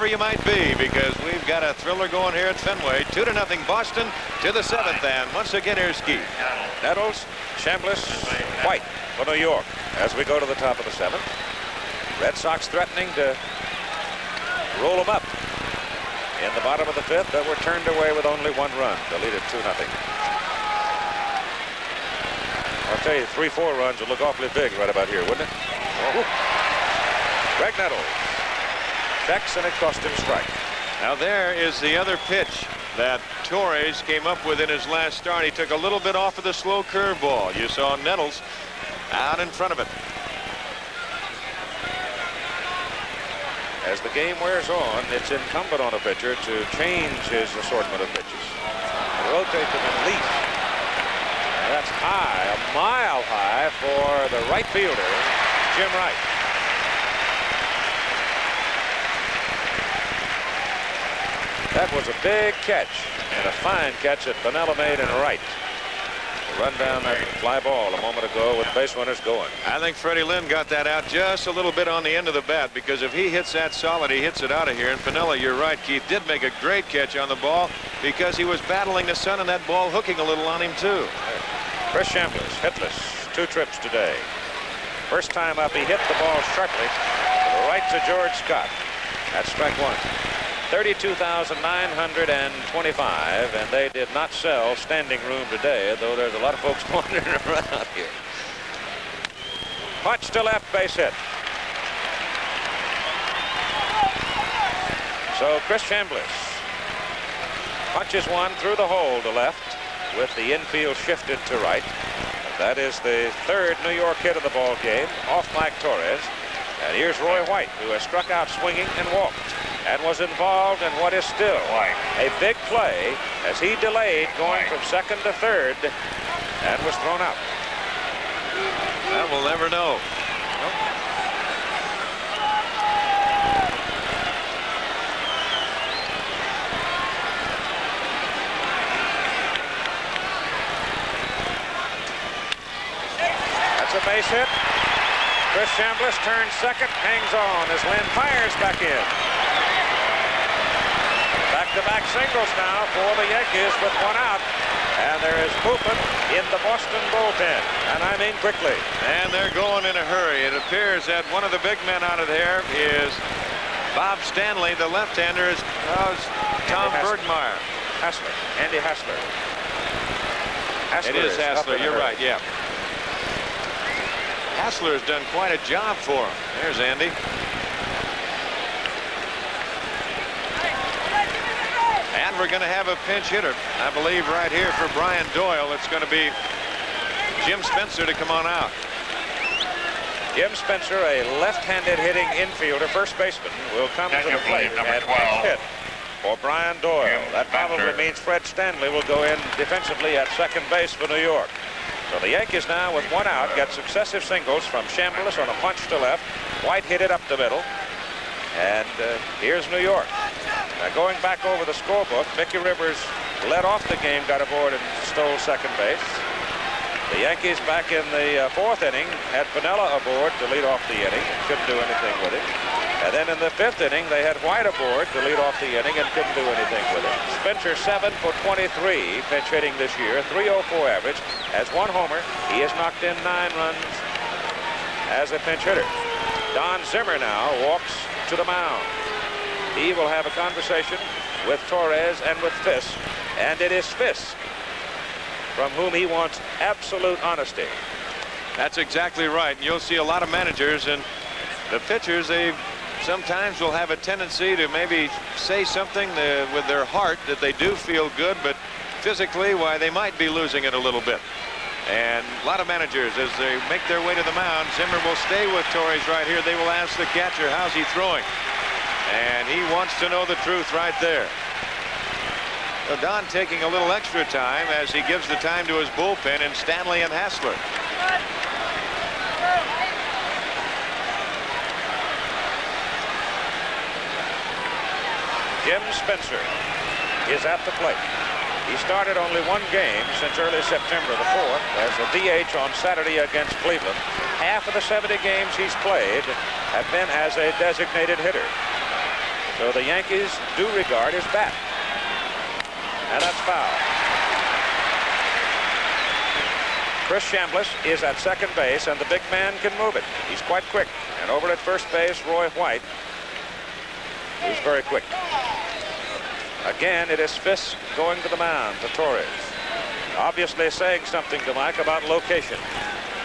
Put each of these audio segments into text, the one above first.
wherever you might be, because we've got a thriller going here at Fenway. 2-0 Boston to the 7th, and once again here's Ski. Nettles, Chambliss, White for New York as we go to the top of the 7th. Red Sox threatening to roll them up in the bottom of the 5th, but were turned away with only 1 run to lead it 2-0. I'll tell you, 3-4 runs would look awfully big right about here, wouldn't it? Oh. Greg Nettles checks, and it cost him a strike. Now there is the other pitch that Torres came up with in his last start. He took a little bit off of the slow curveball. You saw Nettles out in front of it. As the game wears on, it's incumbent on a pitcher to change his assortment of pitches, rotate them at least. And that's high, a mile high for the right fielder, Jim Wright. That was a big catch, and a fine catch that Piniella made in right. Run down that fly ball a moment ago with base runners going. I think Freddie Lynn got that out just a little bit on the end of the bat, because if he hits that solid, he hits it out of here. And Piniella, you're right, Keith, did make a great catch on the ball because he was battling the sun and that ball hooking a little on him too. Chris Chambliss, hitless, 2 trips today. First time up, he hit the ball sharply to the right to George Scott. That's strike 1. 32,925, and they did not sell standing room today, though there's a lot of folks wandering around here. Punch to left, base hit. So Chris Chambliss punches one through the hole to left with the infield shifted to right. That is the 3rd New York hit of the ball game off Mike Torres. And here's Roy White, who has struck out swinging and walked, and was involved in what is still a big play as he delayed going from 2nd to 3rd and was thrown out. Well, we'll never know. That's a base hit. Chris Chambliss turns 2nd, hangs on as Lynn fires back in. Back-to-back singles now for the Yankees with 1 out. And there is movement in the Boston bullpen, and I mean quickly. And they're going in a hurry. It appears that one of the big men out of there is Bob Stanley. The left-hander is Tom Bergmeyer. Hassler. Andy Hassler. It is Hassler. You're right, yeah. Hassler has done quite a job for him. There's Andy. And we're going to have a pinch hitter, I believe, right here for Brian Doyle. It's going to be Jim Spencer to come on out. Jim Spencer, a left-handed hitting infielder, first baseman, will come to the plate at pinch hit for Brian Doyle. That probably means Fred Stanley will go in defensively at 2nd base for New York. So the Yankees now with 1 out get successive singles from Chambliss on a punch to left. White hit it up the middle. And here's New York. Now going back over the scorebook, Mickey Rivers led off the game, got aboard and stole 2nd base. The Yankees back in the 4th inning had Piniella aboard to lead off the inning. Couldn't do anything with it. And then in the 5th inning, they had White aboard to lead off the inning and couldn't do anything with it. Spencer 7 for 23 pinch hitting this year, 304 average, has 1 homer. He has knocked in 9 runs as a pinch hitter. Don Zimmer now walks to the mound. He will have a conversation with Torres and with Fisk, and it is Fisk from whom he wants absolute honesty. That's exactly right. You'll see a lot of managers, and the pitchers, they sometimes will have a tendency to maybe say something with their heart that they do feel good, but physically, why, they might be losing it a little bit. And a lot of managers, as they make their way to the mound, Zimmer will stay with Torres right here. They will ask the catcher, how's he throwing? And he wants to know the truth right there. So Don taking a little extra time as he gives the time to his bullpen in Stanley and Hassler. Jim Spencer is at the plate. He started only 1 game since early September the 4th as a DH on Saturday against Cleveland. Half of the 70 games he's played have been as a designated hitter. So the Yankees do regard his bat. And that's foul. Chris Chambliss is at second base, and the big man can move it. He's quite quick. And over at first base, Roy White, who's very quick. Again, it is Fisk going to the mound to Torres. Obviously saying something to Mike about location.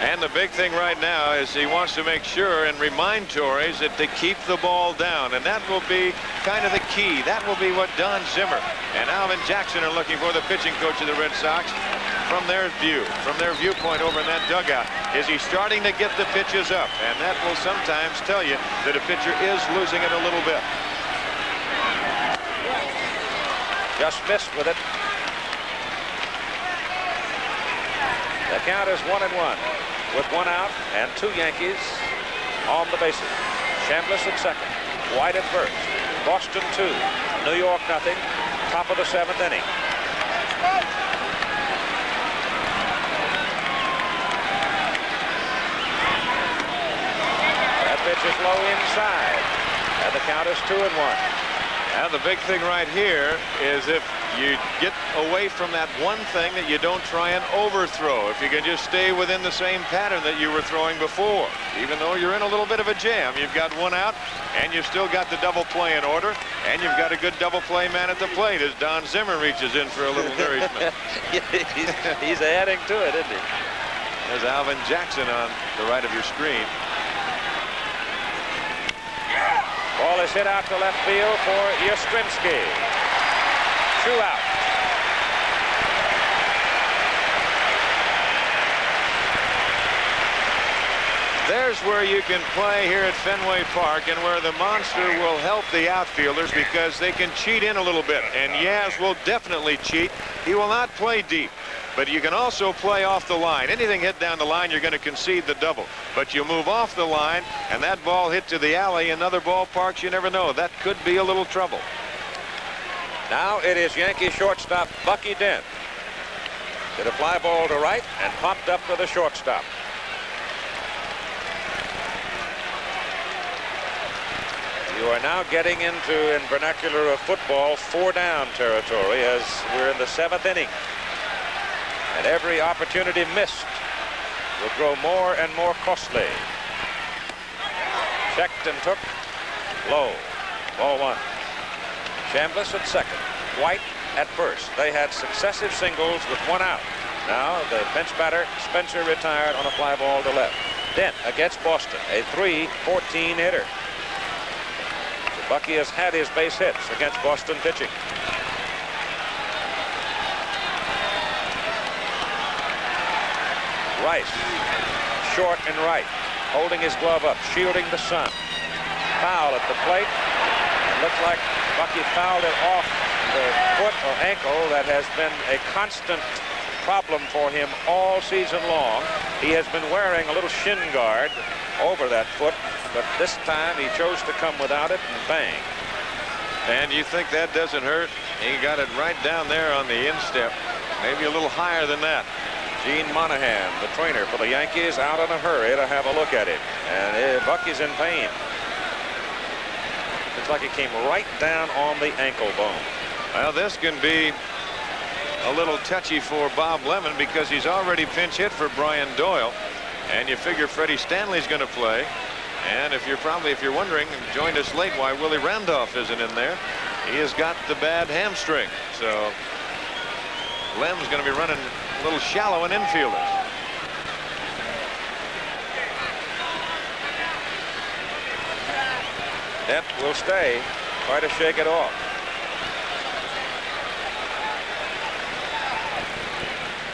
And the big thing right now is he wants to make sure and remind Torres that to keep the ball down, and that will be kind of the key. That will be what Don Zimmer and Alvin Jackson are looking for, the pitching coach of the Red Sox, from their viewpoint over in that dugout. Is he starting to get the pitches up? And that will sometimes tell you that a pitcher is losing it a little bit. Just missed with it. The count is 1-1 with 1 out and 2 Yankees on the bases. Chambliss at second, White at first. Boston 2, New York nothing. Top of the 7th inning. That pitch is low inside, and the count is 2-1. And the big thing right here is if you get away from that one thing, that you don't try and overthrow. If you can just stay within the same pattern that you were throwing before. Even though you're in a little bit of a jam, you've got 1 out, and you've still got the double play in order, and you've got a good double play man at the plate as Don Zimmer reaches in for a little nourishment. He's adding to it, isn't he? There's Alvin Jackson on the right of your screen. Ball is hit out to left field for Yastrzemski. 2 out. There's where you can play here at Fenway Park, and where the monster will help the outfielders because they can cheat in a little bit. And Yaz will definitely cheat. He will not play deep, but you can also play off the line. Anything hit down the line, you're going to concede the double. But you move off the line, and that ball hit to the alley in other ballparks, you never know. That could be a little trouble. Now it is Yankee shortstop Bucky Dent. Did a fly ball to right and popped up to the shortstop. You are now getting into, in vernacular of football, 4-down territory as we're in the 7th inning. And every opportunity missed will grow more and more costly. Checked and took. Low. Ball 1. Chambliss at second. White at first. They had successive singles with 1 out. Now the bench batter Spencer retired on a fly ball to left. Dent against Boston, a .314 hitter. So Bucky has had his base hits against Boston pitching. Rice, short and right, holding his glove up, shielding the sun. Foul at the plate. It looks like Bucky fouled it off the foot or ankle that has been a constant problem for him all season long. He has been wearing a little shin guard over that foot, but this time he chose to come without it, and bang. And you think that doesn't hurt? He got it right down there on the instep, maybe a little higher than that. Gene Monahan, the trainer for the Yankees, out in a hurry to have a look at it. And Bucky's in pain. Looks like it came right down on the ankle bone. Well, this can be a little touchy for Bob Lemon because he's already pinch hit for Brian Doyle. And you figure Freddie Stanley's going to play. And if you're wondering, joined us late why Willie Randolph isn't in there, he has got the bad hamstring. So Lem's going to be running a little shallow in infielders. Dent will stay, try to shake it off.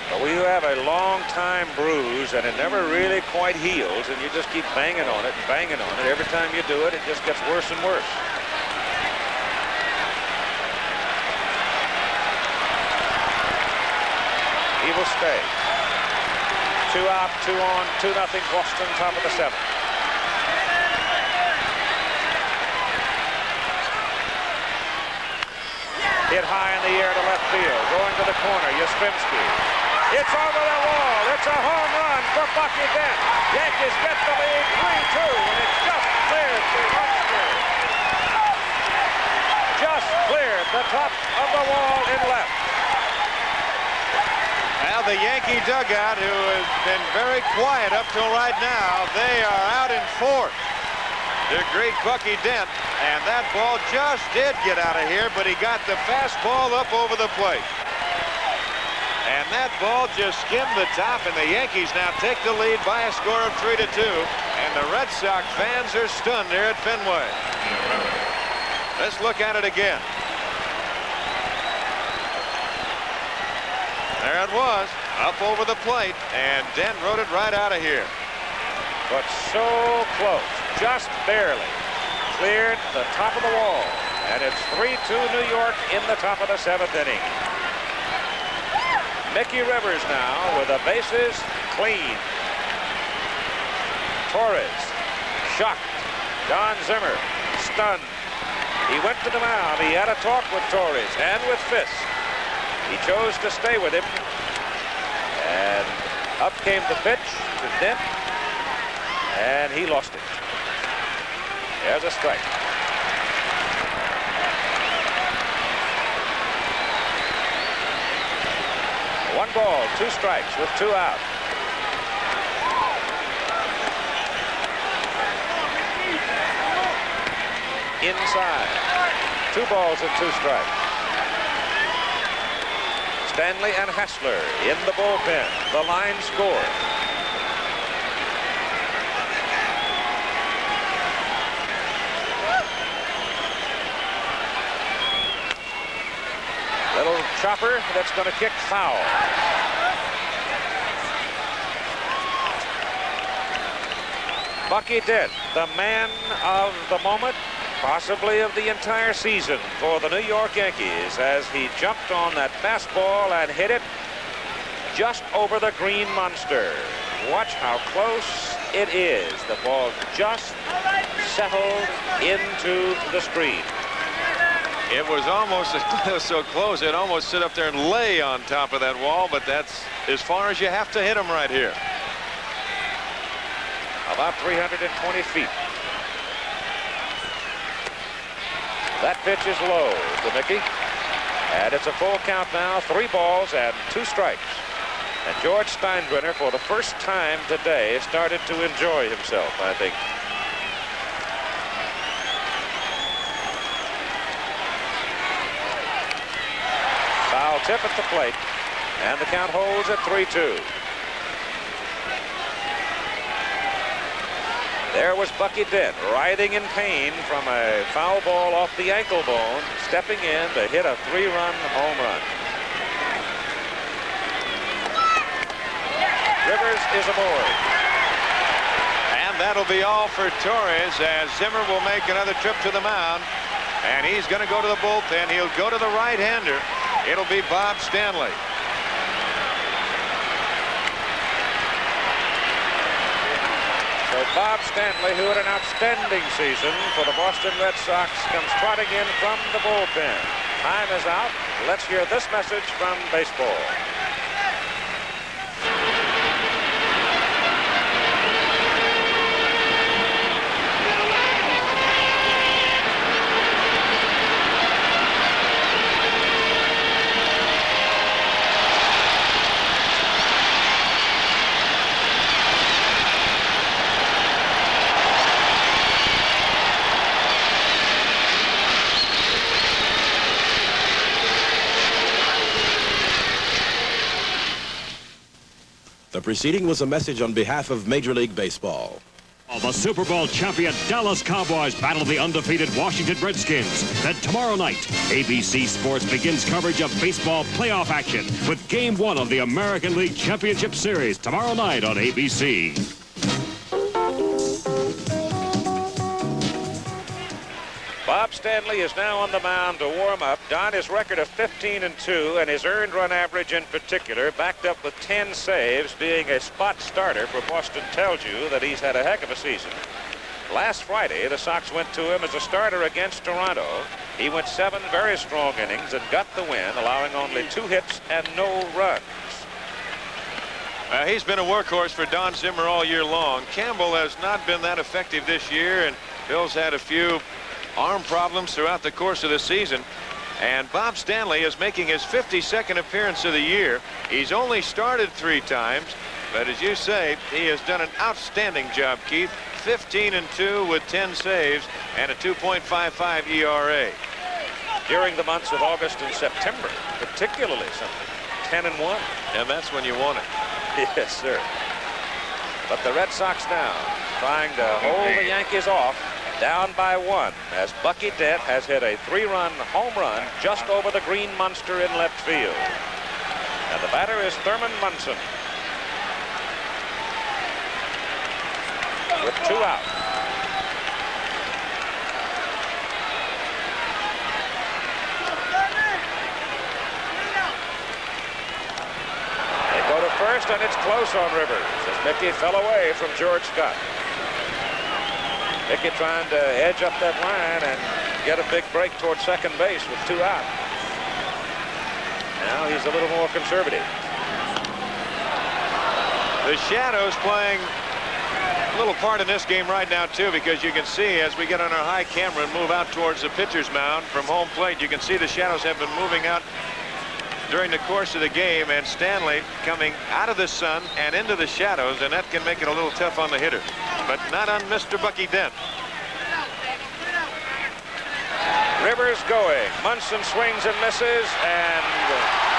But when you have a long time bruise and it never really quite heals, and you just keep banging on it and banging on it, every time you do it, it just gets worse and worse. He will stay. 2 out, 2 on, 2-0 Boston, top of the 7th. Hit high in the air to left field, going to the corner, Yastrzemski. It's over the wall. It's a home run for Bucky Dent. Yankees get the lead 3-2, and it's just cleared to Munster. the top of the wall in left. Now the Yankee dugout, who has been very quiet up till right now, they are out in fourth. The great Bucky Dent, and that ball just did get out of here, but he got the fastball up over the plate. And that ball just skimmed the top, and the Yankees now take the lead by a score of 3-2. And the Red Sox fans are stunned here at Fenway. Let's look at it again. There it was, up over the plate, and Dent wrote it right out of here. But so close, just barely. Cleared the top of the wall, and it's 3-2 New York in the top of the 7th inning. Mickey Rivers now with the bases clean. Torres shocked. Don Zimmer stunned. He went to the mound. He had a talk with Torres and with Fisk. He chose to stay with him. And up came the pitch to Dent. And he lost it. There's a strike. One ball, 2 strikes with 2 out. Inside. 2 balls and 2 strikes. Stanley and Hassler in the bullpen. The line score. Little chopper that's going to kick foul. Bucky Dent, the man of the moment, possibly of the entire season for the New York Yankees, as he jumped on that fastball and hit it just over the green monster. Watch how close it is. The ball just settled into the screen. It was almost so close, it almost sit up there and lay on top of that wall, but that's as far as you have to hit him right here. About 320 feet. That pitch is low to Mickey. And it's a full count now, 3 balls and 2 strikes. And George Steinbrenner, for the first time today, started to enjoy himself, I think. Foul tip at the plate, and the count holds at 3-2. There was Bucky Dent, writhing in pain from a foul ball off the ankle bone, stepping in to hit a 3-run home run. Rivers is aboard. And that'll be all for Torres, as Zimmer will make another trip to the mound. And he's going to go to the bullpen. He'll go to the right-hander. It'll be Bob Stanley. So Bob Stanley, who had an outstanding season for the Boston Red Sox, comes trotting in from the bullpen. Time is out. Let's hear this message from baseball. The preceding was a message on behalf of Major League Baseball. The Super Bowl champion Dallas Cowboys battle the undefeated Washington Redskins. Then tomorrow night, ABC Sports begins coverage of baseball playoff action with Game 1 of the American League Championship Series tomorrow night on ABC. Bob Stanley is now on the mound to warm up. Don, his record of 15-2 and his earned run average in particular, backed up with 10 saves, being a spot starter for Boston, tells you that he's had a heck of a season. Last Friday, the Sox went to him as a starter against Toronto. He went 7 very strong innings and got the win, allowing only 2 hits and no runs. He's been a workhorse for Don Zimmer all year long. Campbell has not been that effective this year, and Bill's had a few arm problems throughout the course of the season. And Bob Stanley is making his 52nd appearance of the year. He's only started 3 times, but as you say, he has done an outstanding job, Keith. 15-2 with 10 saves and a 2.55 ERA. During the months of August and September, particularly something. 10-1. And that's when you want it. Yes, sir. But the Red Sox now trying to hold the Yankees off, down by 1, as Bucky Dent has hit a 3-run home run just over the green monster in left field. And the batter is Thurman Munson. With 2 out. They go to first, and it's close on Rivers as Mickey fell away from George Scott. Mickey trying to edge up that line and get a big break towards second base with 2 out. Now he's a little more conservative. The shadows playing a little part in this game right now too, because you can see as we get on our high camera and move out towards the pitcher's mound from home plate, you can see the shadows have been moving out during the course of the game, and Stanley coming out of the sun and into the shadows, and that can make it a little tough on the hitter, but not on Mr. Bucky Dent. Rivers going. Munson swings and misses, and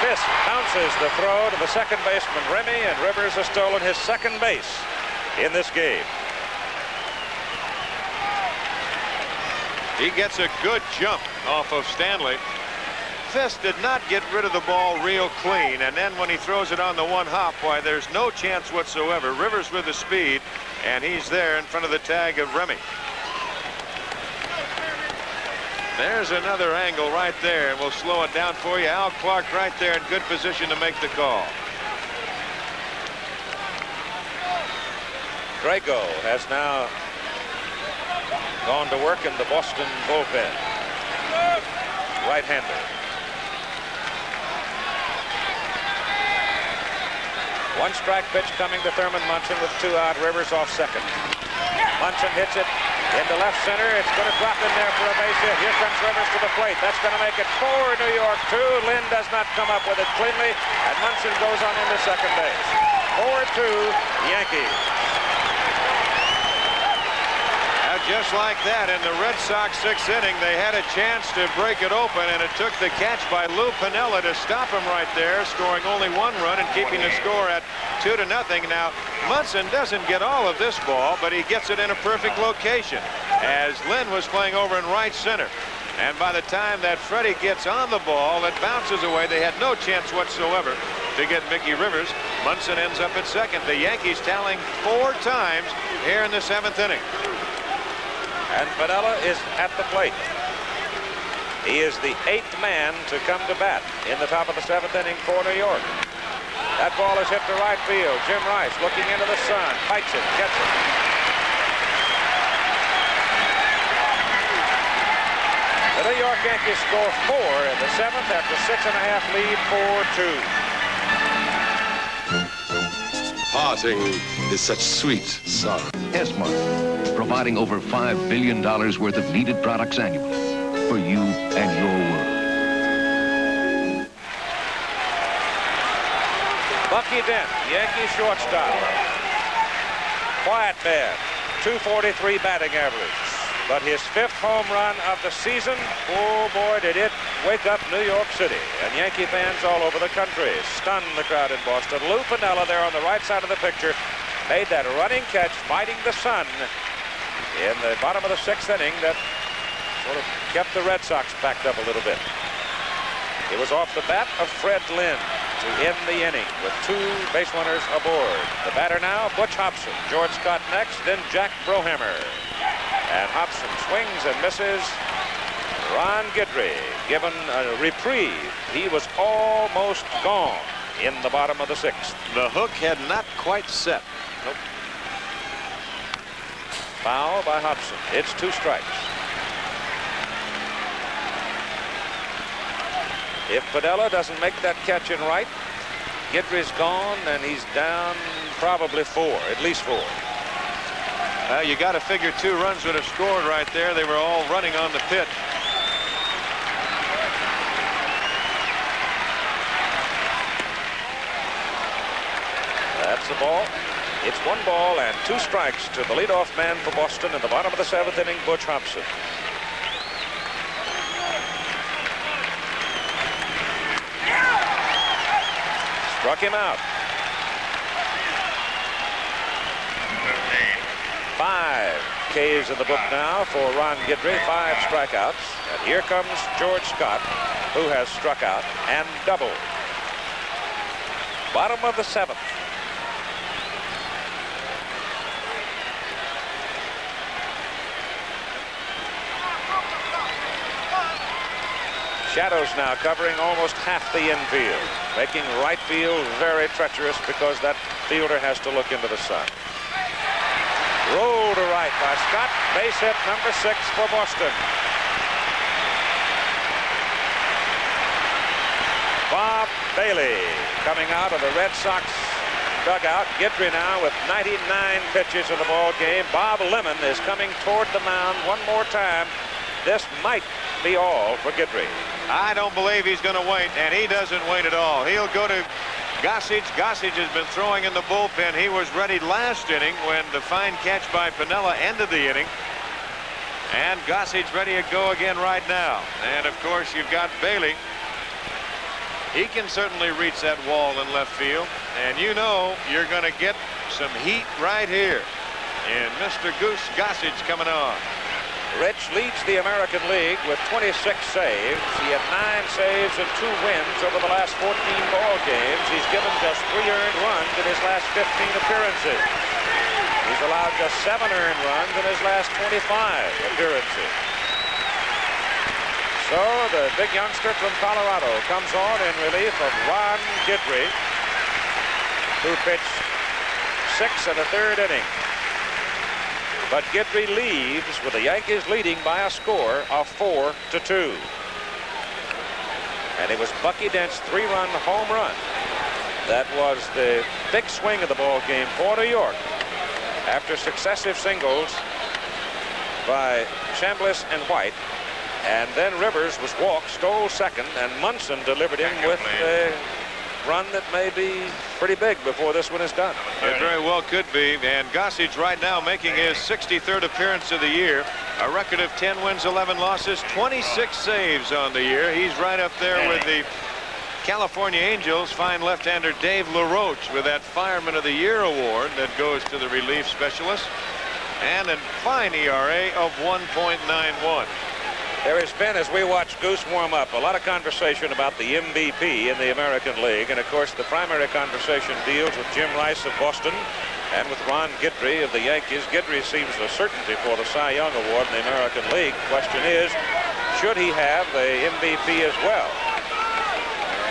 Fisk bounces the throw to the second baseman Remy, and Rivers has stolen his second base in this game. He gets a good jump off of Stanley. Fisk did not get rid of the ball real clean, and then when he throws it on the 1 hop, why, there's no chance whatsoever. Rivers with the speed, and he's there in front of the tag of Remy. There's another angle right there, and we'll slow it down for you. Al Clark right there in good position to make the call. Drago has now gone to work in the Boston bullpen. Right-hander. 1-strike pitch coming to Thurman Munson with 2 out. Rivers off second. Munson hits it into left center. It's going to drop in there for a base hit. Here comes Rivers to the plate. That's going to make it 4 New York 2. Lynn does not come up with it cleanly, and Munson goes on into second base. 4-2 Yankees. Just like that, in the Red Sox 6th inning, they had a chance to break it open, and it took the catch by Lou Piniella to stop him right there, scoring only 1 run and keeping the score at 2-0. Now, Munson doesn't get all of this ball, but he gets it in a perfect location, as Lynn was playing over in right center. And by the time that Freddie gets on the ball, it bounces away. They had no chance whatsoever to get Mickey Rivers. Munson ends up at second. The Yankees tallying 4 times here in the 7th inning. And Piniella is at the plate. He is the 8th man to come to bat in the top of the 7th inning for New York. That ball is hit to right field. Jim Rice looking into the sun, fights it, gets it. The New York Yankees score 4 in the 7th after 6.5 lead, 4-2. Parting is such sweet sorrow. S-Mart, providing over $5 billion worth of needed products annually for you and your world. Bucky Dent, Yankee shortstop. Quiet man, .243 batting average. But his 5th home run of the season, oh boy, did it wake up New York City. And Yankee fans all over the country stunned the crowd in Boston. Lou Piniella there on the right side of the picture made that running catch, fighting the sun in the bottom of the 6th inning that sort of kept the Red Sox backed up a little bit. It was off the bat of Fred Lynn to end the inning with 2 base runners aboard. The batter now, Butch Hobson. George Scott next, then Jack Brohammer. And Hobson swings and misses. Ron Guidry given a reprieve. He was almost gone in the bottom of the 6th. The hook had not quite set. Nope. Foul by Hobson. It's 2 strikes. If Piniella doesn't make that catch in right, Guidry's gone, and he's down probably 4, at least 4. Well, you got to figure 2 runs would have scored right there. They were all running on the pitch. the ball. It's 1 ball and 2 strikes to the leadoff man for Boston in the bottom of the 7th inning, Butch Hobson. Struck him out. 5 Ks in the book now for Ron Guidry, 5 strikeouts. And here comes George Scott, who has struck out and doubled. Bottom of the 7th. Shadows now covering almost half the infield, making right field very treacherous because that fielder has to look into the sun. Rolled to right by Scott. Base hit number 6 for Boston. Bob Bailey coming out of the Red Sox dugout. Guidry now with 99 pitches in the ball game. Bob Lemon is coming toward the mound one more time. This might be all for Guidry. I don't believe he's going to wait, and he doesn't wait at all. He'll go to Gossage. Gossage has been throwing in the bullpen. He was ready last inning when the fine catch by Piniella ended the inning. And Gossage ready to go again right now. And, of course, you've got Bailey. He can certainly reach that wall in left field. And you know you're going to get some heat right here. And Mr. Goose Gossage coming on. Rich leads the American League with 26 saves. He had 9 saves and 2 wins over the last 14 ball games. He's given just 3 earned runs in his last 15 appearances. He's allowed just 7 earned runs in his last 25 appearances. So the big youngster from Colorado comes on in relief of Ron Guidry, who pitched 6 1/3 innings. But Guidry leaves with the Yankees leading by a score of 4-2. And it was Bucky Dent's 3-run home run that was the big swing of the ball game for New York. After successive singles by Chambliss and White, and then Rivers was walked, stole second, and Munson delivered him with a run that may be pretty big before this one is done. It very well could be. And Gossage right now making his 63rd appearance of the year. A record of 10 wins, 11 losses, 26 saves on the year. He's right up there with the California Angels fine left-hander Dave LaRoche with that Fireman of the Year award that goes to the relief specialist. And a fine ERA of 1.91. There has been, as we watch Goose warm up, a lot of conversation about the MVP in the American League. And, of course, the primary conversation deals with Jim Rice of Boston and with Ron Guidry of the Yankees. Guidry seems a certainty for the Cy Young Award in the American League. Question is, should he have the MVP as well?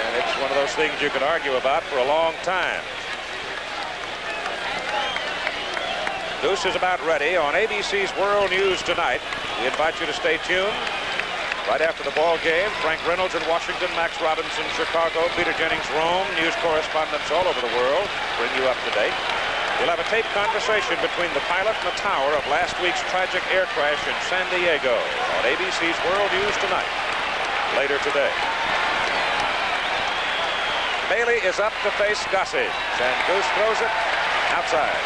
And it's one of those things you could argue about for a long time. Goose is about ready on ABC's World News tonight. We invite you to stay tuned. Right after the ball game, Frank Reynolds in Washington, Max Robinson, Chicago, Peter Jennings, Rome, news correspondents all over the world bring you up to date. We'll have a taped conversation between the pilot and the tower of last week's tragic air crash in San Diego on ABC's World News tonight, later today. Bailey is up to face Gossage, and Goose throws it outside.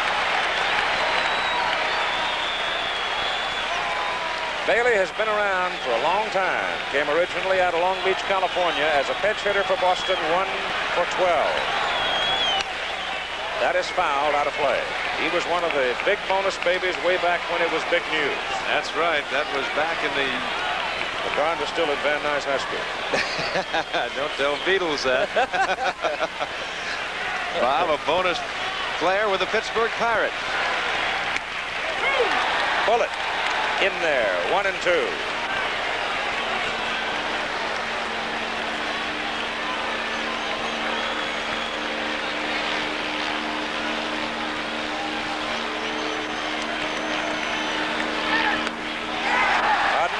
Bailey has been around for a long time. Came originally out of Long Beach, California as a pinch hitter for Boston, 1 for 12. That is fouled out of play. He was one of the big bonus babies way back when it was big news. That's right. That was back in the... LeGrand was still at Van Nuys High School. Don't tell Beatles that. Bob, a bonus player with the Pittsburgh Pirates. Bullet. In there, 1 and 2.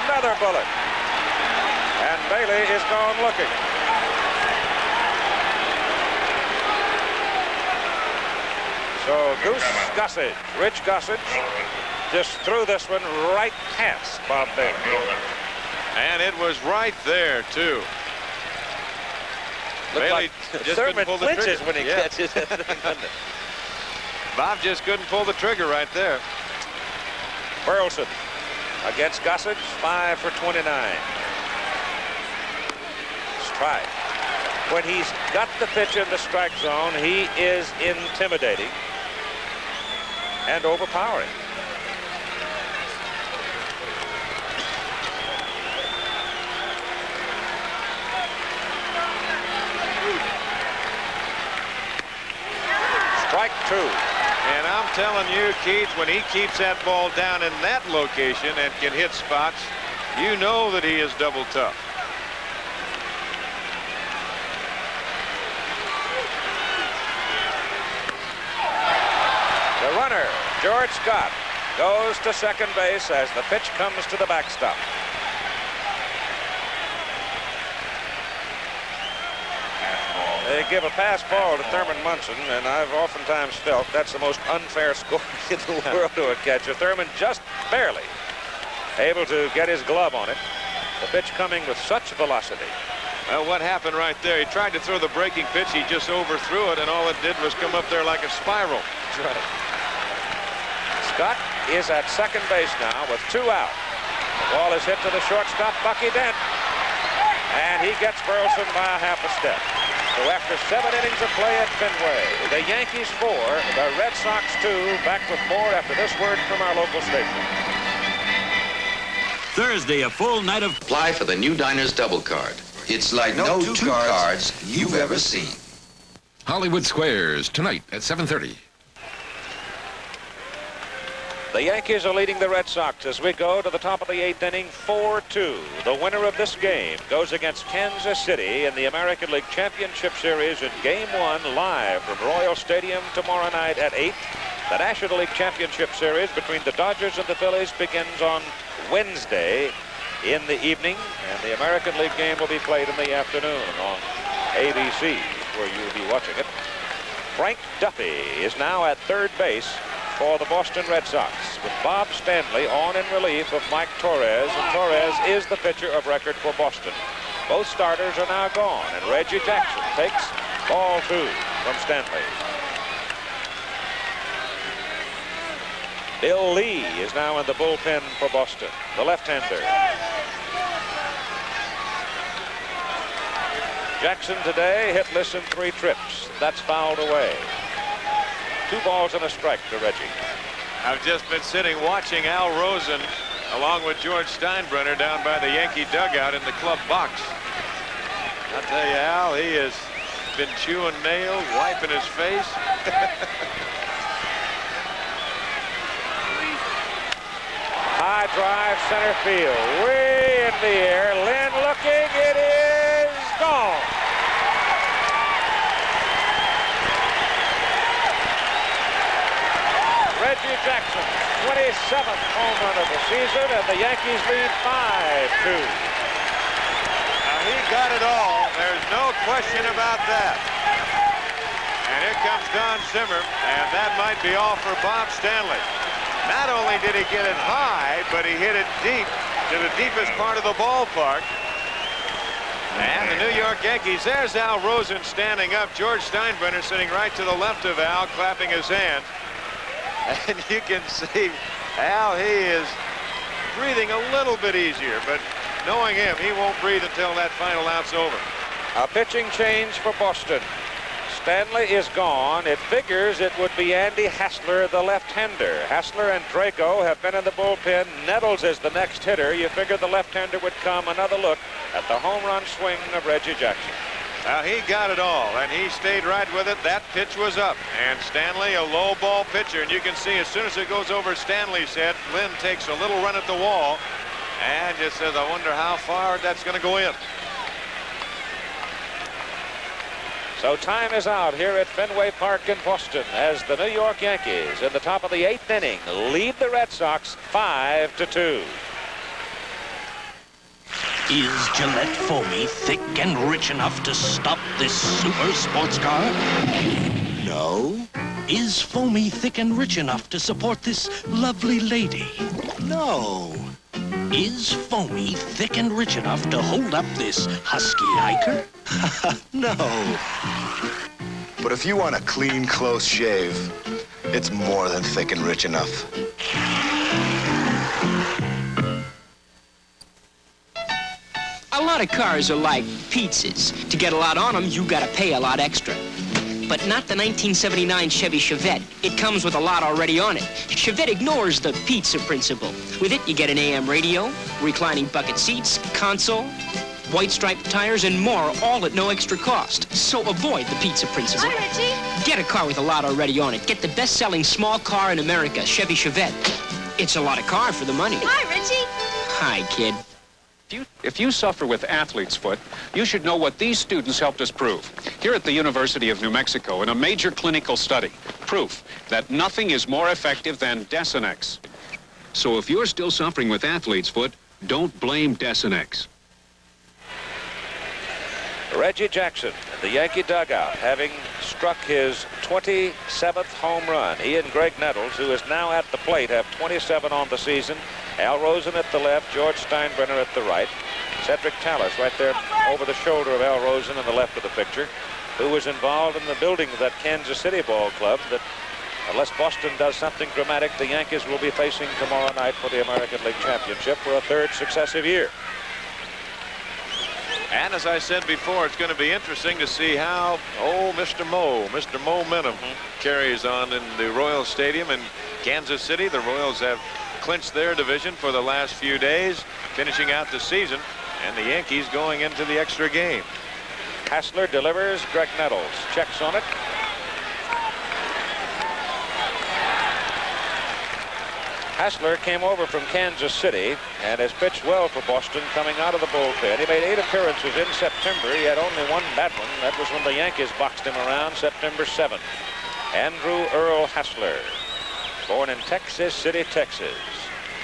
Another bullet. And Bailey is gone looking. So Goose Gossage, Rich Gossage, just threw this one right past Bob Bailey. And it was right there, too. Looked Bailey like just Thurman couldn't pull the flinches trigger. when he catches it. Bob just couldn't pull the trigger right there. Burleson against Gossage, 5 for 29. Strike. When he's got the pitch in the strike zone, he is intimidating and overpowering. Strike 2. And I'm telling you, Keith, when he keeps that ball down in that location and can hit spots, you know that he is double tough. The runner, George Scott, goes to second base as the pitch comes to the backstop. They give a pass ball to Thurman Munson, and I've oftentimes felt that's the most unfair score in the world to a catcher. Thurman just barely able to get his glove on it. The pitch coming with such velocity. Well, what happened right there? He tried to throw the breaking pitch. He just overthrew it, and all it did was come up there like a spiral. That's right. Scott is at second base now with 2 out. The ball is hit to the shortstop, Bucky Dent, and he gets Burleson by a half a step. So after 7 innings of play at Fenway, the Yankees 4, the Red Sox 2. Back with more after this word from our local station. Thursday, a full night of... Apply for the new Diners Double Card. It's like no two cards you've ever seen. Hollywood Squares, tonight at 7:30. The Yankees are leading the Red Sox as we go to the top of the 8th inning, 4-2. The winner of this game goes against Kansas City in the American League Championship Series in Game 1 live from Royal Stadium tomorrow night at 8. The National League Championship Series between the Dodgers and the Phillies begins on Wednesday in the evening, and the American League game will be played in the afternoon on ABC, where you'll be watching it. Frank Duffy is now at third base for the Boston Red Sox, with Bob Stanley on in relief of Mike Torres, and Torres is the pitcher of record for Boston. Both starters are now gone, and Reggie Jackson takes ball 2 from Stanley. Bill Lee is now in the bullpen for Boston, the left-hander. Jackson today hitless in 3 trips. That's fouled away. 2 balls and a strike to Reggie. I've just been sitting watching Al Rosen along with George Steinbrenner down by the Yankee dugout in the club box. I'll tell you, Al, he has been chewing nails, wiping his face. High drive, center field, way in the air. Lynn looking, it is gone. Reggie Jackson, 27th home run of the season, and the Yankees lead 5-2. Now he got it all. There's no question about that. And here comes Don Zimmer, and that might be all for Bob Stanley. Not only did he get it high, but he hit it deep to the deepest part of the ballpark. And the New York Yankees, there's Al Rosen standing up. George Steinbrenner sitting right to the left of Al, clapping his hands. And you can see Al, he is breathing a little bit easier, but knowing him, he won't breathe until that final out's over. A pitching change for Boston. Stanley is gone. It figures it would be Andy Hassler, the left-hander. Hassler and Draco have been in the bullpen. Nettles is the next hitter. You figure the left-hander would come. Another look at the home run swing of Reggie Jackson. Now he got it all, and he stayed right with it. That pitch was up, and Stanley, a low ball pitcher, and you can see as soon as it goes over Stanley's head, Lynn takes a little run at the wall and just says, I wonder how far that's going to go in. So time is out here at Fenway Park in Boston as the New York Yankees in the top of the 8th inning lead the Red Sox 5-2. Is Gillette Foamy thick and rich enough to stop this super sports car? No. Is Foamy thick and rich enough to support this lovely lady? No. Is Foamy thick and rich enough to hold up this husky hiker? No. But if you want a clean, close shave, It's more than thick and rich enough. A lot of cars are like pizzas. To get a lot on them, you gotta pay a lot extra. But not the 1979 Chevy Chevette. It comes with a lot already on it. Chevette ignores the pizza principle. With it, you get an AM radio, reclining bucket seats, console, white striped tires, and more, all at no extra cost. So avoid the pizza principle. Hi, Richie. Get a car with a lot already on it. Get the best-selling small car in America, Chevy Chevette. It's a lot of car for the money. Hi, Richie. Hi, kid. If you suffer with athlete's foot, you should know what these students helped us prove. Here at the University of New Mexico, in a major clinical study, proof that nothing is more effective than Desinex. So if you're still suffering with athlete's foot, don't blame Desinex. Reggie Jackson, the Yankee dugout, having struck his 27th home run. He and Greg Nettles, who is now at the plate, have 27 on the season. Al Rosen at the left, George Steinbrenner at the right. Cedric Tallis right there over the shoulder of Al Rosen on the left of the picture, who was involved in the building of that Kansas City ball club that, unless Boston does something dramatic, the Yankees will be facing tomorrow night for the American League Championship for a third successive year. And as I said before, it's going to be interesting to see how Mr. Momentum carries on in the Royals Stadium in Kansas City. The Royals have clinched their division for the last few days, finishing out the season, and the Yankees going into the extra game. Hassler delivers. Greg Nettles checks on it. Hassler came over from Kansas City and has pitched well for Boston coming out of the bullpen. He made 8 appearances in September. He had only one bad one. That was when the Yankees boxed him around September 7th. Andrew Earl Hassler, born in Texas City, Texas.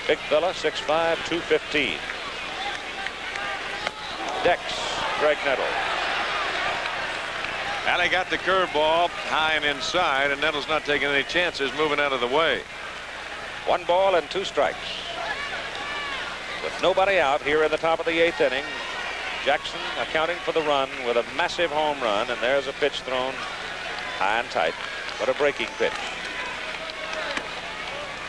Big fella, 6'5", 215. Dex, Greg Nettles. And they got the curveball high and inside, and Nettles not taking any chances, moving out of the way. 1 ball and 2 strikes. With nobody out here in the top of the 8th inning, Jackson accounting for the run with a massive home run, and there's a pitch thrown high and tight, but a breaking pitch.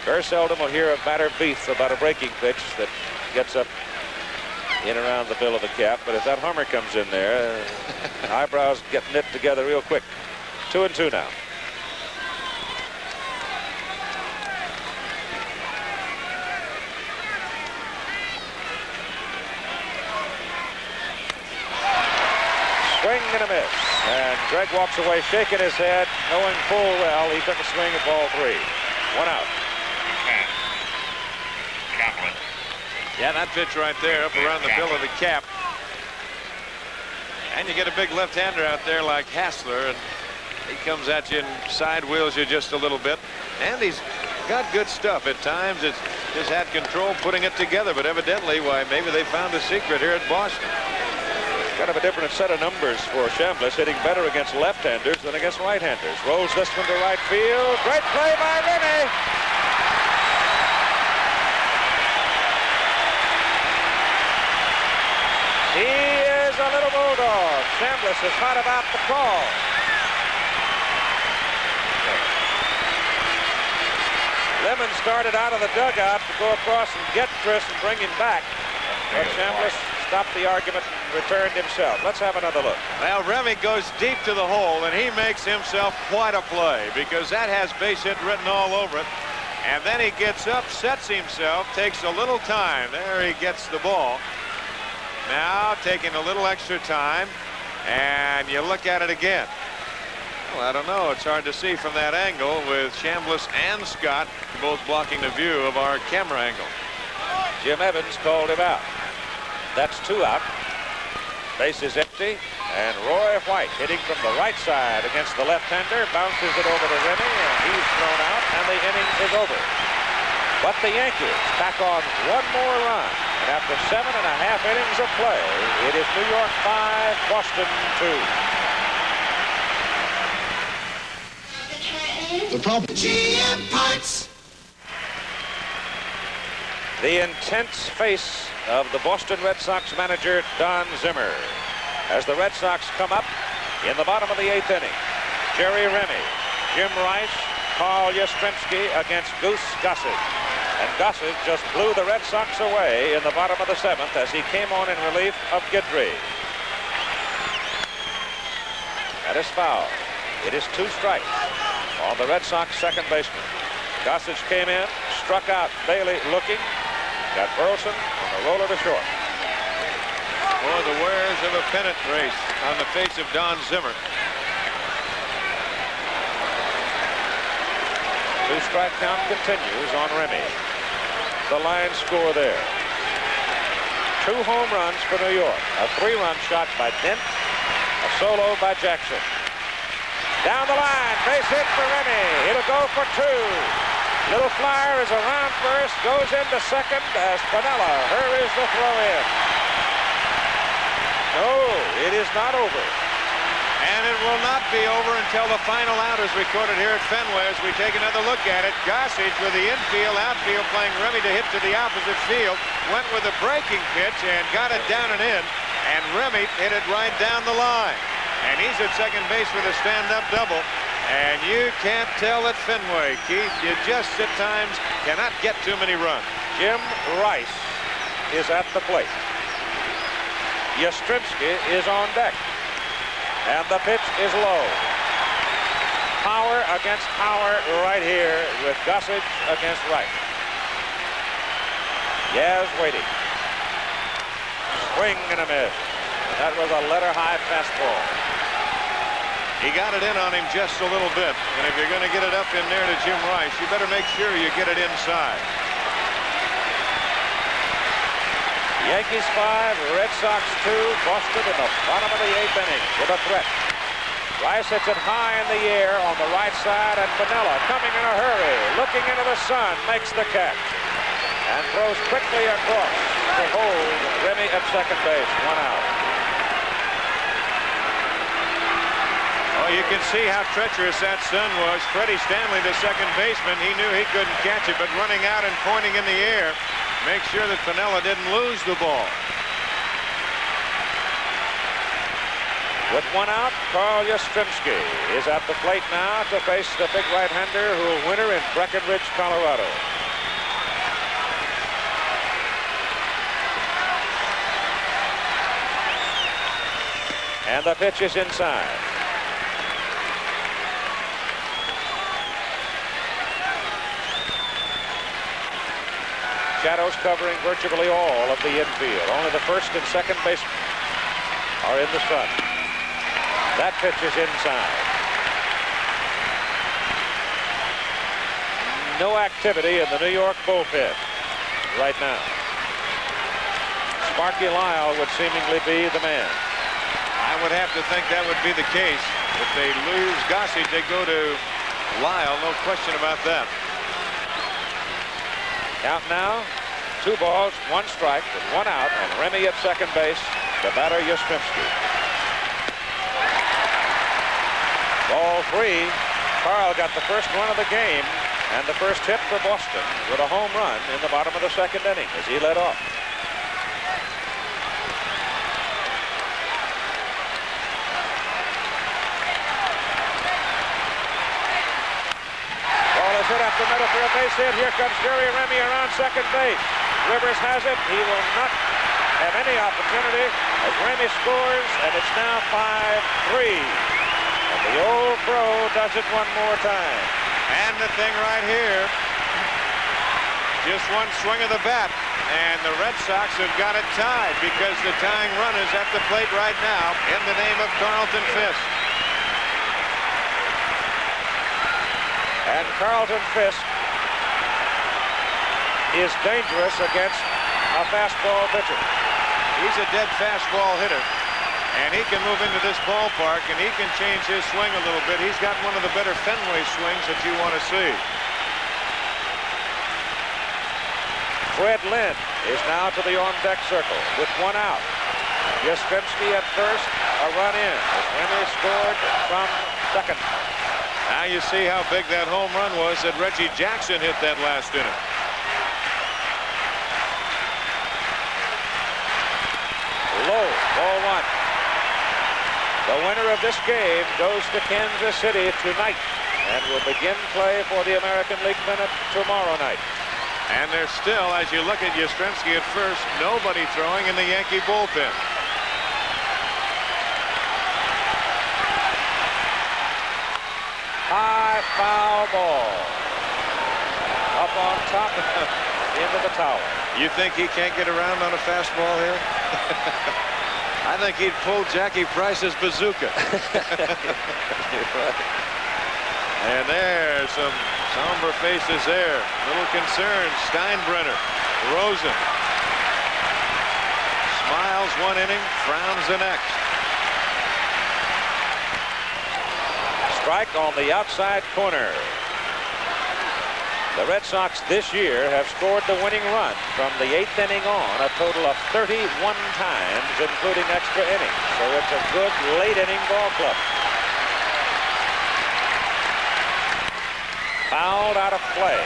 Very seldom will hear a batter beef about a breaking pitch that gets up in around the bill of the cap, but if that hummer comes in there, eyebrows get knit together real quick. 2-2 now. Swing and a miss, and Greg walks away shaking his head, knowing full well he took a swing at ball 3. 1 out. Yeah, that pitch right there up around the bill of the cap. And you get a big left-hander out there like Hassler, and he comes at you and side wheels you just a little bit. And he's got good stuff at times. It's just had control putting it together, but evidently, why, maybe they found a secret here at Boston. Kind of a different set of numbers for Chambliss, hitting better against left-handers than against right-handers. Rolls this one to right field. Great play by Remy. He is a little bulldog. Chambliss is hot about the call. Lemon started out of the dugout to go across and get Chris and bring him back. But Chambliss stopped the argument and returned himself. Let's have another look. Well, Remy goes deep to the hole, and he makes himself quite a play because that has base hit written all over it. And then he gets up, sets himself, takes a little time. There he gets the ball. Now taking a little extra time, and you look at it again. Well, I don't know. It's hard to see from that angle with Chambliss and Scott both blocking the view of our camera angle. Jim Evans called him out. That's 2 out. Base is empty, and Roy White hitting from the right side against the left-hander, bounces it over to Remy, and he's thrown out, and the inning is over. But the Yankees tack on 1 more run, and after 7.5 innings of play, it is New York 5, Boston 2. The problem. GM Parts. The intense face of the Boston Red Sox manager, Don Zimmer, as the Red Sox come up in the bottom of the 8th inning. Jerry Remy, Jim Rice, Carl Yastrzemski against Goose Gossage. And Gossage just blew the Red Sox away in the bottom of the 7th as he came on in relief of Guidry. That is foul. It is 2 strikes on the Red Sox second baseman. Gossage came in, struck out Bailey looking, got Burleson on the roller to short. Boy, the wares of a pennant race on the face of Don Zimmer. 2-strike count continues on Remy. The line score there. 2 home runs for New York. A 3-run shot by Dent. A solo by Jackson. Down the line, base hit for Remy. It'll go for 2. Little flyer is around first, goes into second as Piniella hurries the throw in. No, it is not over. And it will not be over until the final out is recorded here at Fenway as we take another look at it. Gossage with the infield, outfield playing Remy to hit to the opposite field. Went with a breaking pitch and got it down and in. And Remy hit it right down the line. And he's at second base with a stand-up double. And you can't tell at Fenway, Keith. You just at times cannot get too many runs. Jim Rice is at the plate. Yastrzemski is on deck. And the pitch is low. Power against power right here with Gossage against Rice. Yaz waiting. Swing and a miss. That was a letter-high fastball. He got it in on him just a little bit. And if you're going to get it up in there to Jim Rice, you better make sure you get it inside. Yankees 5, Red Sox 2, Boston in the bottom of the 8th inning with a threat. Rice hits it high in the air on the right side, and Piniella coming in a hurry, looking into the sun, makes the catch, and throws quickly across to hold Remy at second base, 1 out. Oh, you can see how treacherous that sun was. Freddie Stanley, the second baseman, he knew he couldn't catch it, but running out and pointing in the air, make sure that Piniella didn't lose the ball. With 1 out, Carl Yastrzemski is at the plate now to face the big right-hander who will winter in Breckenridge, Colorado. And the pitch is inside. Shadows covering virtually all of the infield. Only the first and second basemen are in the sun. That pitch is inside. No activity in the New York bullpen right now. Sparky Lyle would seemingly be the man. I would have to think that would be the case. If they lose Gossage, they go to Lyle, no question about that. Count now, 2 balls, 1 strike, with 1 out, and Remy at second base, the batter Yastrzemski. Ball 3. Carl got the first run of the game and the first hit for Boston with a home run in the bottom of the second inning as he led off. Ball is hit up the middle for a base hit. Here comes Jerry Remy around second base. Rivers has it. He will not have any opportunity as Remy scores, and it's now 5-3. And the old pro does it one more time. And the thing right here, just one swing of the bat, and the Red Sox have got it tied because the tying run is at the plate right now in the name of Carlton Fisk. And Carlton Fisk is dangerous against a fastball pitcher. He's a dead fastball hitter. And he can move into this ballpark, and he can change his swing a little bit. He's got one of the better Fenway swings that you want to see. Fred Lynn is now to the on-deck circle with 1 out. Yastrzemski at first, a run in. Remy scored from second. Now you see how big that home run was that Reggie Jackson hit that last inning. Low, ball 1. The winner of this game goes to Kansas City tonight and will begin play for the American League pennant tomorrow night. And there's still, as you look at Yastrzemski at first, nobody throwing in the Yankee bullpen. High foul ball. Up on top into the tower. You think he can't get around on a fastball here? I think he'd pull Jackie Price's bazooka. You're right. And there's some somber faces there. Little concerned. Steinbrenner, Rosen. Smiles one inning, frowns the next. Strike on the outside corner. The Red Sox this year have scored the winning run from the 8th inning on a total of 31 times, including extra innings. So it's a good late inning ball club. Fouled out of play.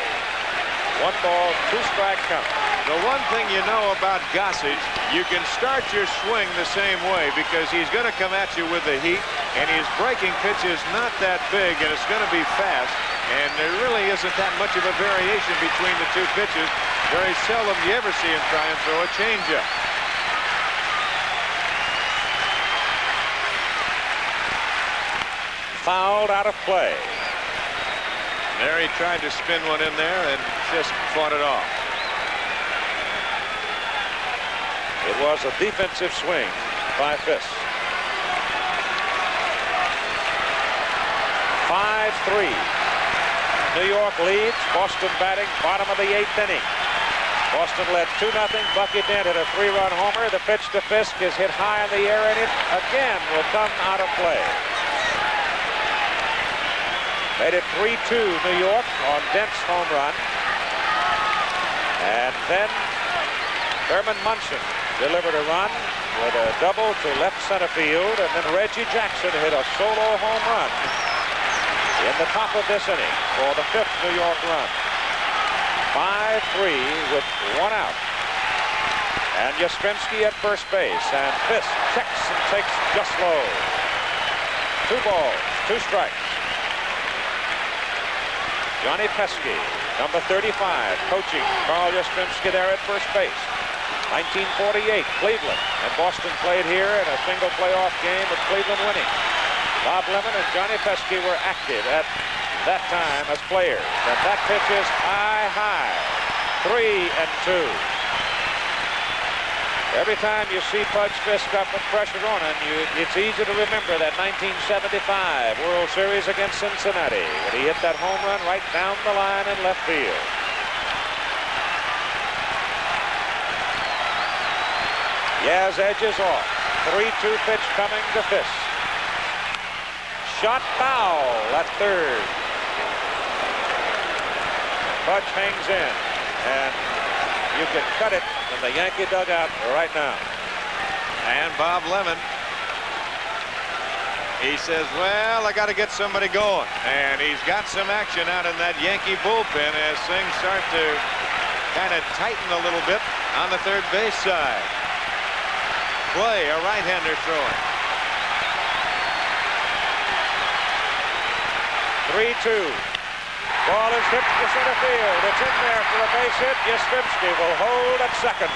1 ball, 2 strike count. The one thing you know about Gossage, you can start your swing the same way because he's going to come at you with the heat, and his breaking pitch is not that big, and it's going to be fast, and there really isn't that much of a variation between the 2 pitches. Very seldom you ever see him try and throw a changeup. Fouled out of play. There he tried to spin one in there and just fought it off. It was a defensive swing by Fisk. 5-3. New York leads. Boston batting bottom of the 8th inning. Boston led 2-0. Bucky Dent hit a 3-run homer. The pitch to Fisk is hit high in the air, and it again will come out of play. Made it 3-2 New York on Dent's home run. And then Thurman Munson delivered a run with a double to left center field, and then Reggie Jackson hit a solo home run in the top of this inning for the 5th New York run. 5-3 with 1 out. And Yastrzemski at first base, and Fisk checks and takes just low. 2 balls, 2 strikes. Johnny Pesky, number 35, coaching Carl Yastrzemski there at first base. 1948, Cleveland, and Boston played here in a single playoff game with Cleveland winning. Bob Lemon and Johnny Pesky were active at that time as players. And that pitch is high. 3-2. Every time you see Pudge Fisk up with pressure on him, it's easy to remember that 1975 World Series against Cincinnati when he hit that home run right down the line in left field. Yaz edges off. 3-2 pitch coming to Fisk. Shot foul at third. Pudge hangs in, and you can cut it in the Yankee dugout right now. And Bob Lemon, he says, well, I got to get somebody going. And he's got some action out in that Yankee bullpen as things start to kind of tighten a little bit on the third base side. Play, a right-hander throwing. 3-2. Ball is hit to center field. It's in there for a base hit. Yastrzemski will hold at second.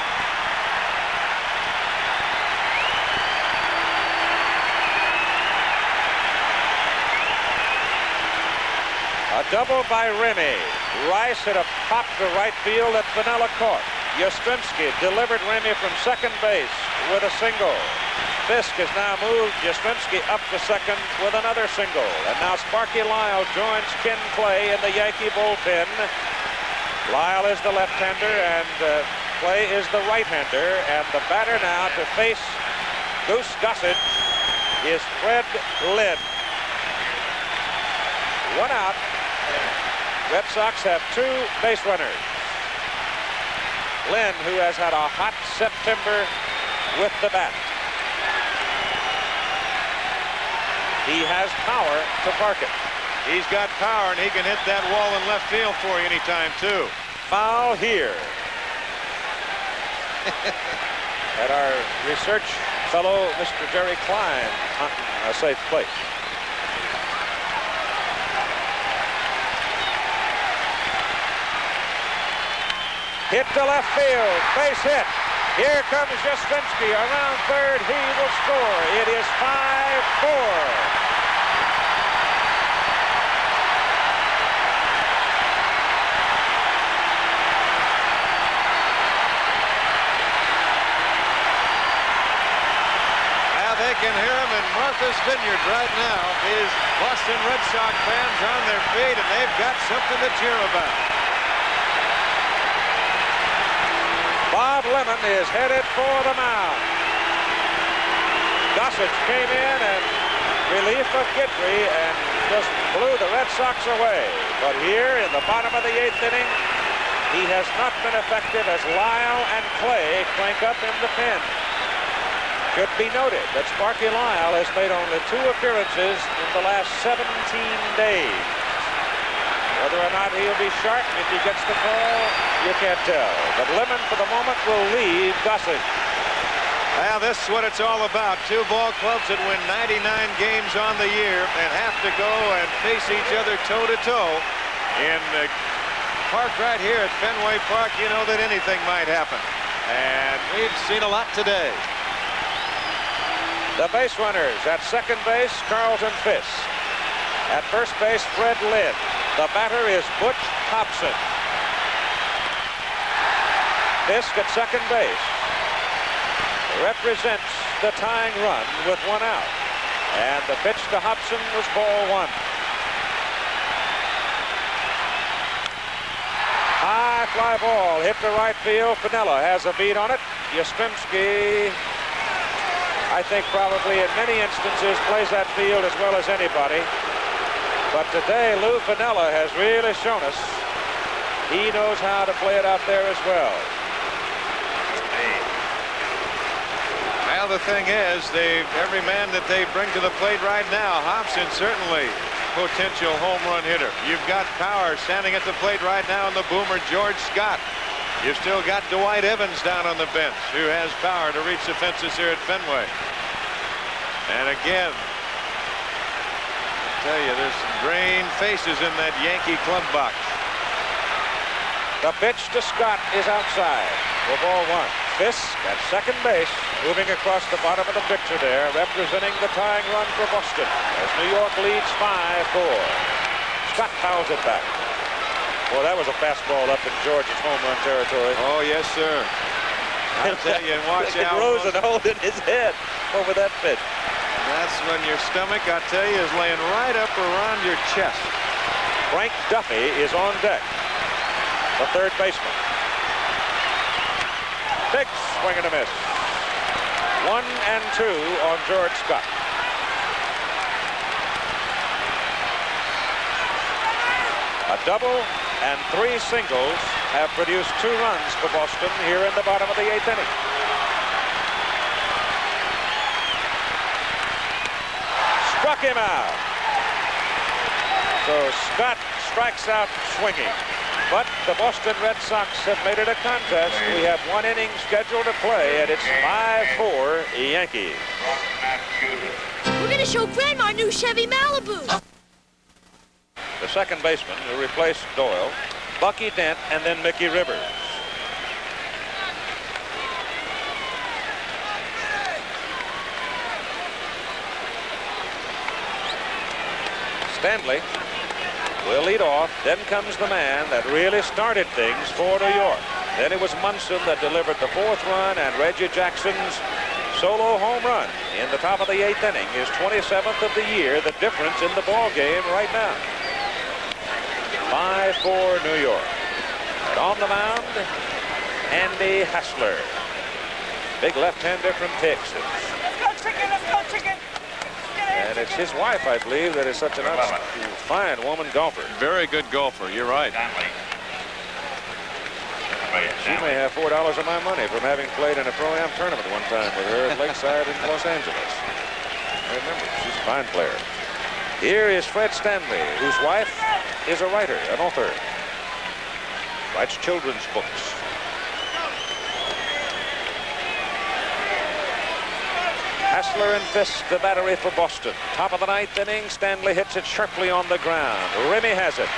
A double by Remy. Rice hit a pop to right field at Vanilla Court. Yastrzemski delivered Remy from second base with a single. Fisk has now moved Yastrzemski up to second with another single. And now Sparky Lyle joins Ken Clay in the Yankee bullpen. Lyle is the left-hander and Clay is the right-hander. And the batter now to face Goose Gossage is Fred Lynn. 1 out. Red Sox have 2 base runners. Lynn, who has had a hot September with the bat. He has power to park it. He's got power, and he can hit that wall in left field for you anytime, too. Foul here. At our research fellow, Mr. Jerry Klein, hunting a safe place. Hit to left field. Base hit. Here comes Yastrzemski around third. He will score. It is 5-4. They can hear him in Martha's Vineyard right now. These Boston Red Sox fans on their feet, and they've got something to cheer about. Bob Lemon is headed for the mound. Gossage came in and relief of Guidry and just blew the Red Sox away. But here in the bottom of the 8th inning, he has not been effective as Lyle and Clay crank up in the pen. Should be noted that Sparky Lyle has made only 2 appearances in the last 17 days. Whether or not he'll be sharp if he gets the call, you can't tell. But Lemon, for the moment, will lead Gossage. Well, this is what it's all about. 2 ball clubs that win 99 games on the year and have to go and face each other toe-to-toe in the park right here at Fenway Park. You know that anything might happen. And we've seen a lot today. The base runners at second base, Carlton Fisk. At first base, Fred Lynn. The batter is Butch Hobson. Fisk at second base represents the tying run with 1 out. And the pitch to Hobson was ball 1. High fly ball hit to right field. Piniella has a beat on it. Yastrzemski, I think, probably in many instances plays that field as well as anybody. But today, Lou Piniella has really shown us he knows how to play it out there as well. Well, the thing is, every man that they bring to the plate right now, Hobson certainly potential home run hitter. You've got power standing at the plate right now in the boomer, George Scott. You've still got Dwight Evans down on the bench, who has power to reach the fences here at Fenway. And again, I tell you, there's some drained faces in that Yankee club box. The pitch to Scott is outside for ball 1. Fisk at second base, moving across the bottom of the picture there, representing the tying run for Boston as New York leads 5-4. Scott fouls it back. Boy, that was a fastball up in George's home run territory. Oh, yes, sir. I'll tell you, watch out. Rosen holding his head over that pitch. That's when your stomach, I tell you, is laying right up around your chest. Frank Duffy is on deck, the third baseman. Big swing and a miss. 1 and 2 on George Scott. A double and 3 singles have produced 2 runs for Boston here in the bottom of the 8th inning. Struck him out. So Scott strikes out swinging. But the Boston Red Sox have made it a contest. We have 1 inning scheduled to play, and it's 5-4 Yankees. We're going to show Grandma our new Chevy Malibu. The second baseman who replaced Doyle, Bucky Dent, and then Mickey Rivers. Stanley will lead off. Then comes the man that really started things for New York. Then it was Munson that delivered the 4th run, and Reggie Jackson's solo home run in the top of the 8th inning, his 27th of the year, the difference in the ball game right now. 5-4 New York. And on the mound, Andy Hassler. Big left-hander from Texas. Let's go, chicken! Let's go, chicken! And it's his wife, I believe, that is such an fine woman golfer. Very good golfer. You're right. She may have $4 of my money from having played in a Pro-Am tournament one time with her at Lakeside in Los Angeles. I remember, she's a fine player. Here is Fred Stanley, whose wife is a writer, an author. Writes children's books. Hassler and Fisk, the battery for Boston. Top of the 9th inning, Stanley hits it sharply on the ground. Remy has it.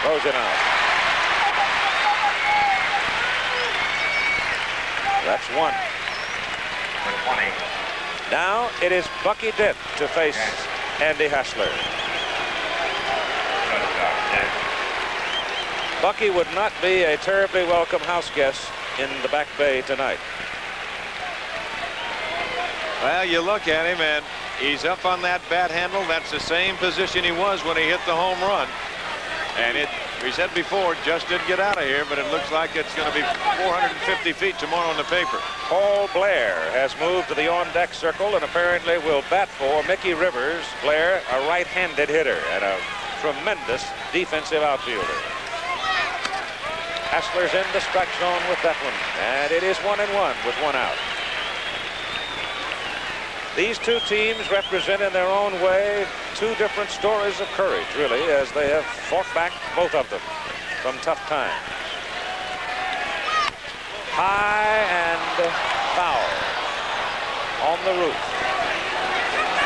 Throws it out. That's one. Now it is Bucky Dent to face Andy Hassler. Bucky would not be a terribly welcome house guest in the back bay tonight. Well, you look at him, and he's up on that bat handle. That's the same position he was when he hit the home run. And we said before, just didn't get out of here, but it looks like it's going to be 450 feet tomorrow in the paper. Paul Blair has moved to the on-deck circle and apparently will bat for Mickey Rivers. Blair, a right-handed hitter and a tremendous defensive outfielder. Hassler's in the strike zone with that one, and it is 1-1 with one out. These two teams represent in their own way two different stories of courage, really, as they have fought back, both of them, from tough times. High and foul on the roof.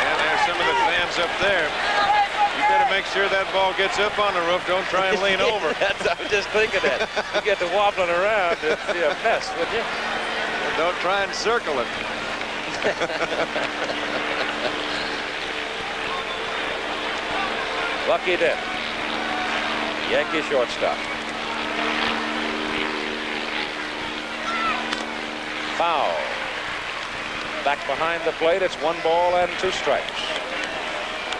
And there's some of the fans up there. You better make sure that ball gets up on the roof. Don't try and lean over. I was just thinking that. You get to wobbling around, it'd be a mess, wouldn't you? Well, don't try and circle it. Bucky Dent, Yankee shortstop. Foul. Back behind the plate, it's 1 ball and 2 strikes.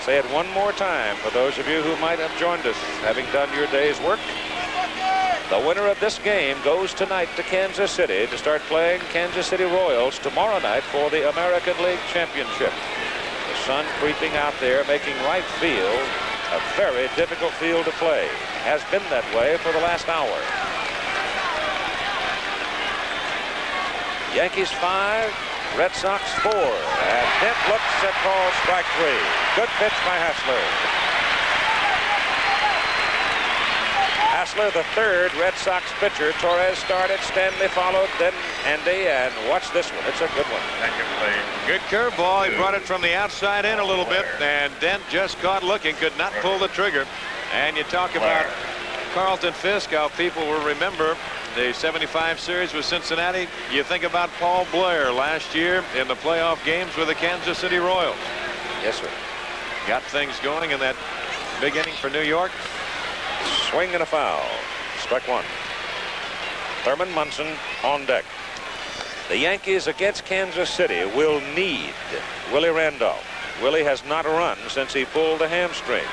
Say it one more time for those of you who might have joined us, having done your day's work. The winner of this game goes tonight to Kansas City to start playing Kansas City Royals tomorrow night for the American League Championship. The sun creeping out there, making right field a very difficult field to play. Has been that way for the last hour. Yankees 5, Red Sox 4. And Dent looks at ball strike 3. Good pitch by Hassler. Hassler, the third Red Sox pitcher. Torres started, Stanley followed, then Andy, and watch this one. It's a good one. Good curveball. He brought it from the outside in a little bit, and Dent just caught looking, could not pull the trigger. And you talk about Carlton Fisk, how people will remember the 75 series with Cincinnati. You think about Paul Blair last year in the playoff games with the Kansas City Royals. Yes, sir. Got things going in that big inning for New York. Swing and a foul. Strike 1. Thurman Munson on deck. The Yankees against Kansas City will need Willie Randolph. Willie has not run since he pulled the hamstring.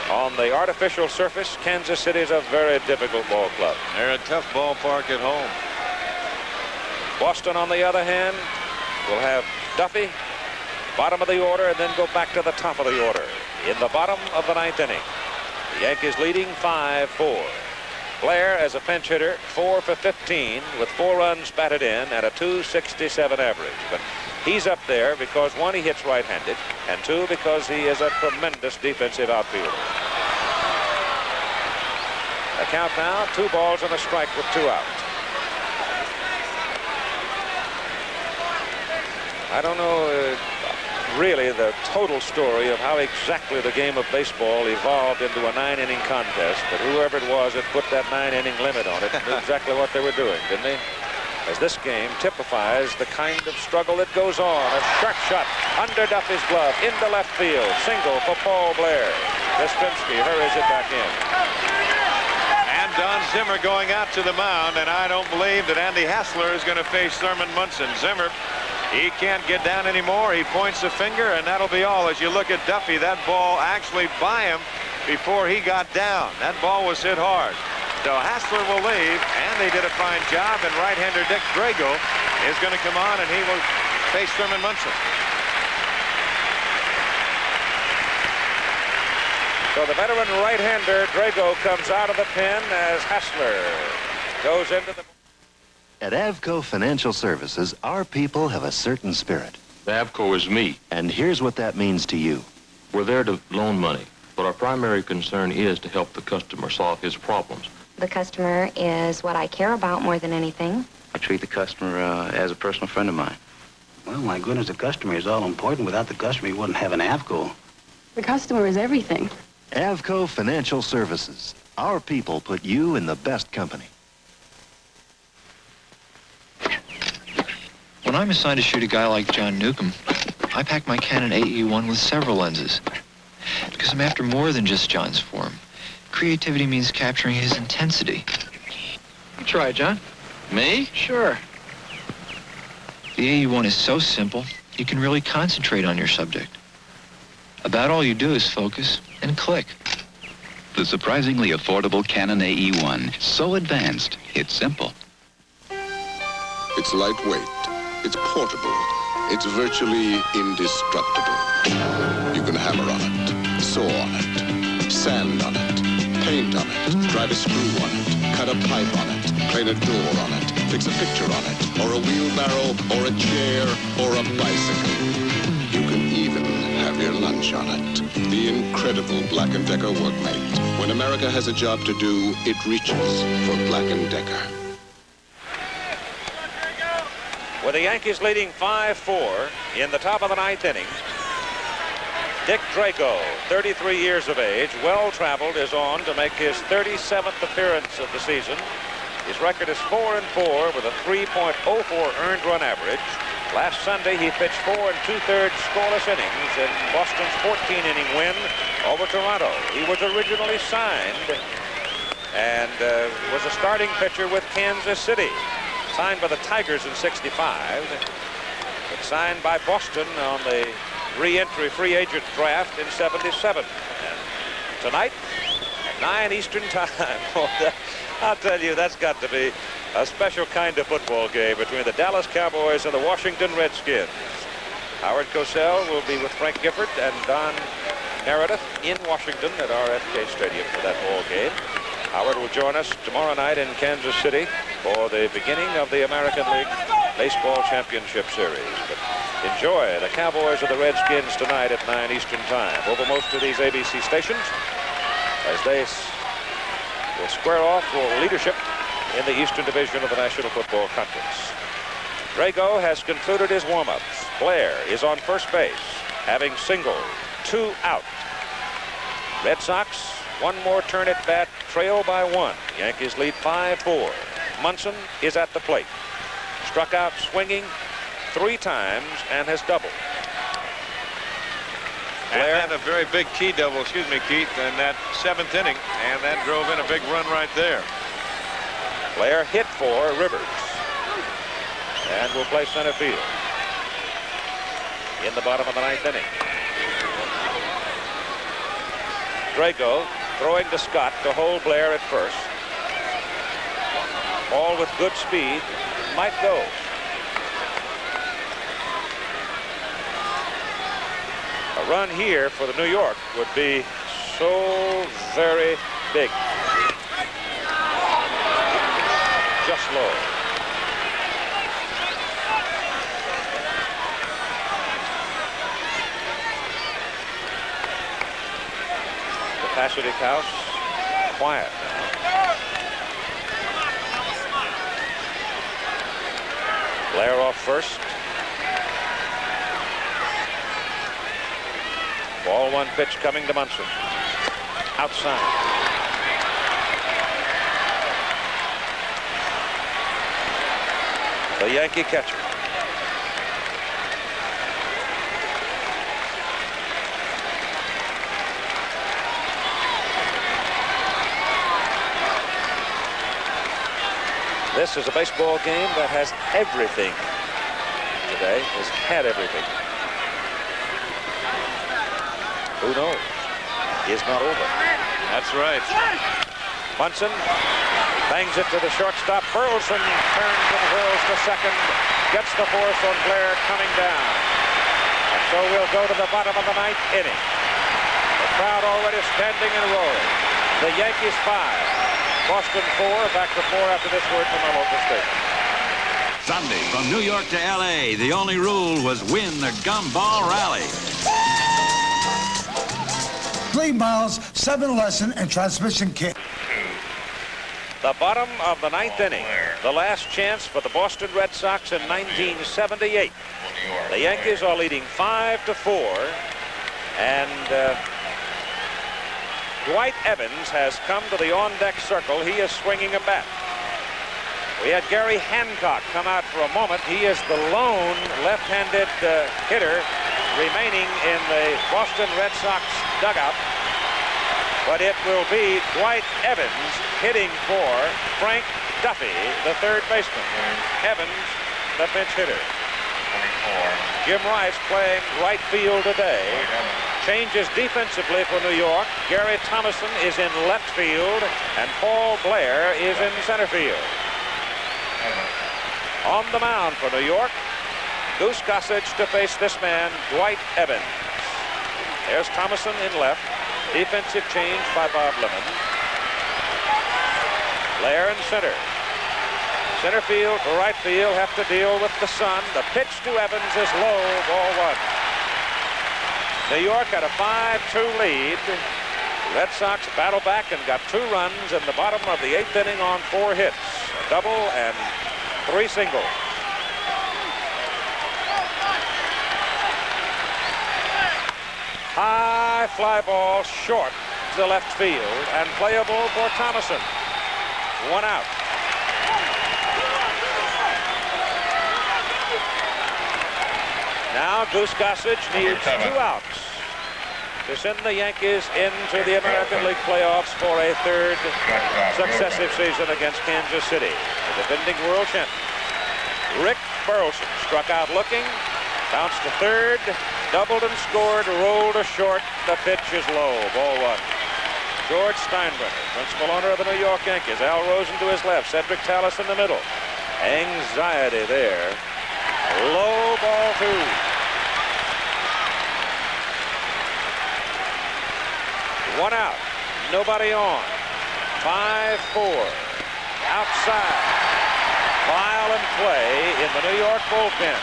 On the artificial surface, Kansas City is a very difficult ball club. They're a tough ballpark at home. Boston, on the other hand, will have Duffy, bottom of the order, and then go back to the top of the order in the bottom of the 9th inning. The Yankees leading 5-4. Blair, as a pinch hitter, 4 for 15 with 4 runs batted in and a .267 average. But he's up there because, 1, he hits right-handed, and 2, because he is a tremendous defensive outfielder. The count now, 2 balls and a strike with 2 out. I don't know really the total story of how exactly the game of baseball evolved into a 9-inning contest, but whoever it was that put that 9-inning limit on it knew exactly what they were doing, didn't they? As this game typifies the kind of struggle that goes on. A sharp shot under Duffy's glove into left field. Single for Paul Blair. Yastrzemski hurries it back in. And Don Zimmer going out to the mound, and I don't believe that Andy Hassler is going to face Thurman Munson. Zimmer, he can't get down anymore. He points a finger, and that'll be all. As you look at Duffy, that ball actually by him before he got down. That ball was hit hard. So Hassler will leave, and they did a fine job, and right-hander Dick Drago is going to come on, and he will face Thurman Munson. So the veteran right-hander Drago comes out of the pen as Hassler goes into the... At Avco Financial Services, our people have a certain spirit. Avco is me. And here's what that means to you. We're there to loan money, but our primary concern is to help the customer solve his problems. The customer is what I care about more than anything. I treat the customer as a personal friend of mine. Well, my goodness, the customer is all important. Without the customer, you wouldn't have an Avco. The customer is everything. Avco Financial Services. Our people put you in the best company. When I'm assigned to shoot a guy like John Newcomb, I pack my Canon AE-1 with several lenses. Because I'm after more than just John's form. Creativity means capturing his intensity. You try it, John. Me? Sure. The AE-1 is so simple, you can really concentrate on your subject. About all you do is focus and click. The surprisingly affordable Canon AE-1. So advanced, it's simple. It's lightweight. It's portable. It's virtually indestructible. You can hammer on it, saw on it, sand on it, paint on it, drive a screw on it, cut a pipe on it, clean a door on it, fix a picture on it, or a wheelbarrow, or a chair, or a bicycle. You can even have your lunch on it. The incredible Black & Decker workmate. When America has a job to do, it reaches for Black & Decker. With the Yankees leading 5-4 in the top of the ninth inning, Dick Drago, 33 years of age, well-traveled, is on to make his 37th appearance of the season. His record is 4-4 with a 3.04 earned run average. Last Sunday, he pitched 4 2/3 scoreless innings in Boston's 14-inning win over Toronto. He was originally signed and was a starting pitcher with Kansas City. Signed by the Tigers in '65, but signed by Boston on the re-entry free agent draft in '77. And tonight, at 9 Eastern time, I'll tell you, that's got to be a special kind of football game between the Dallas Cowboys and the Washington Redskins. Howard Cosell will be with Frank Gifford and Don Meredith in Washington at RFK Stadium for that ball game. Howard will join us tomorrow night in Kansas City for the beginning of the American League Baseball Championship Series. But enjoy the Cowboys and the Redskins tonight at 9 Eastern time over most of these ABC stations as they will square off for leadership in the Eastern Division of the National Football Conference. Drago has concluded his warm-ups. Blair is on first base, having singled, 2 out. Red Sox, one more turn at bat, trail by 1. Yankees lead 5-4. Munson is at the plate. Struck out swinging 3 times and has doubled. Blair had a very big key double, excuse me, Keith, in that 7th inning, and that drove in a big run right there. Blair hit for Rivers and will play center field in the bottom of the 9th inning. Drago throwing to Scott to hold Blair at first. Ball with good speed, might go. A run here for the New York would be so very big. Just low. Capacity house, quiet now. Blair off first. Ball 1 pitch coming to Munson. Outside. The Yankee catcher. This is a baseball game that has everything today, has had everything. Who knows? It's not over. That's right. Munson bangs it to the shortstop. Burleson turns and whirls to second. Gets the force on Blair coming down. And so we'll go to the bottom of the 9th inning. The crowd already standing and roaring. The Yankees 5. Boston 4, back to 4 after this word from our local station. Sunday, from New York to L.A., the only rule was win the Gumball Rally. 3 miles, 7 lesson, and transmission kit. The bottom of the 9th inning. The last chance for the Boston Red Sox in 1978. The Yankees are leading 5-4, and Dwight Evans has come to the on-deck circle. He is swinging a bat. We had Gary Hancock come out for a moment. He is the lone left-handed hitter remaining in the Boston Red Sox dugout. But it will be Dwight Evans hitting for Frank Duffy, the third baseman. Evans, the pinch hitter. Jim Rice playing right field today. Changes defensively for New York. Gary Thomason is in left field, and Paul Blair is in center field. On the mound for New York, Goose Gossage to face this man, Dwight Evans. There's Thomason in left. Defensive change by Bob Lemon. Blair in center. Center field to right field have to deal with the sun. The pitch to Evans is low, ball one. New York had a 5-2 lead. Red Sox battle back and got 2 runs in the bottom of the 8th inning on 4 hits. A double and 3 singles. High fly ball short to left field and playable for Thomason. 1 out. Now Goose Gossage needs 2 outs to send the Yankees into the American League playoffs for a 3rd successive season against Kansas City. The defending world champion. Rick Burleson struck out looking, bounced to 3rd, doubled and scored, rolled to short. The pitch is low, ball 1. George Steinbrenner, principal owner of the New York Yankees. Al Rosen to his left, Cedric Tallis in the middle. Anxiety there. Low, ball 2. One out, nobody on. 5-4. Outside. File and play in the New York bullpen.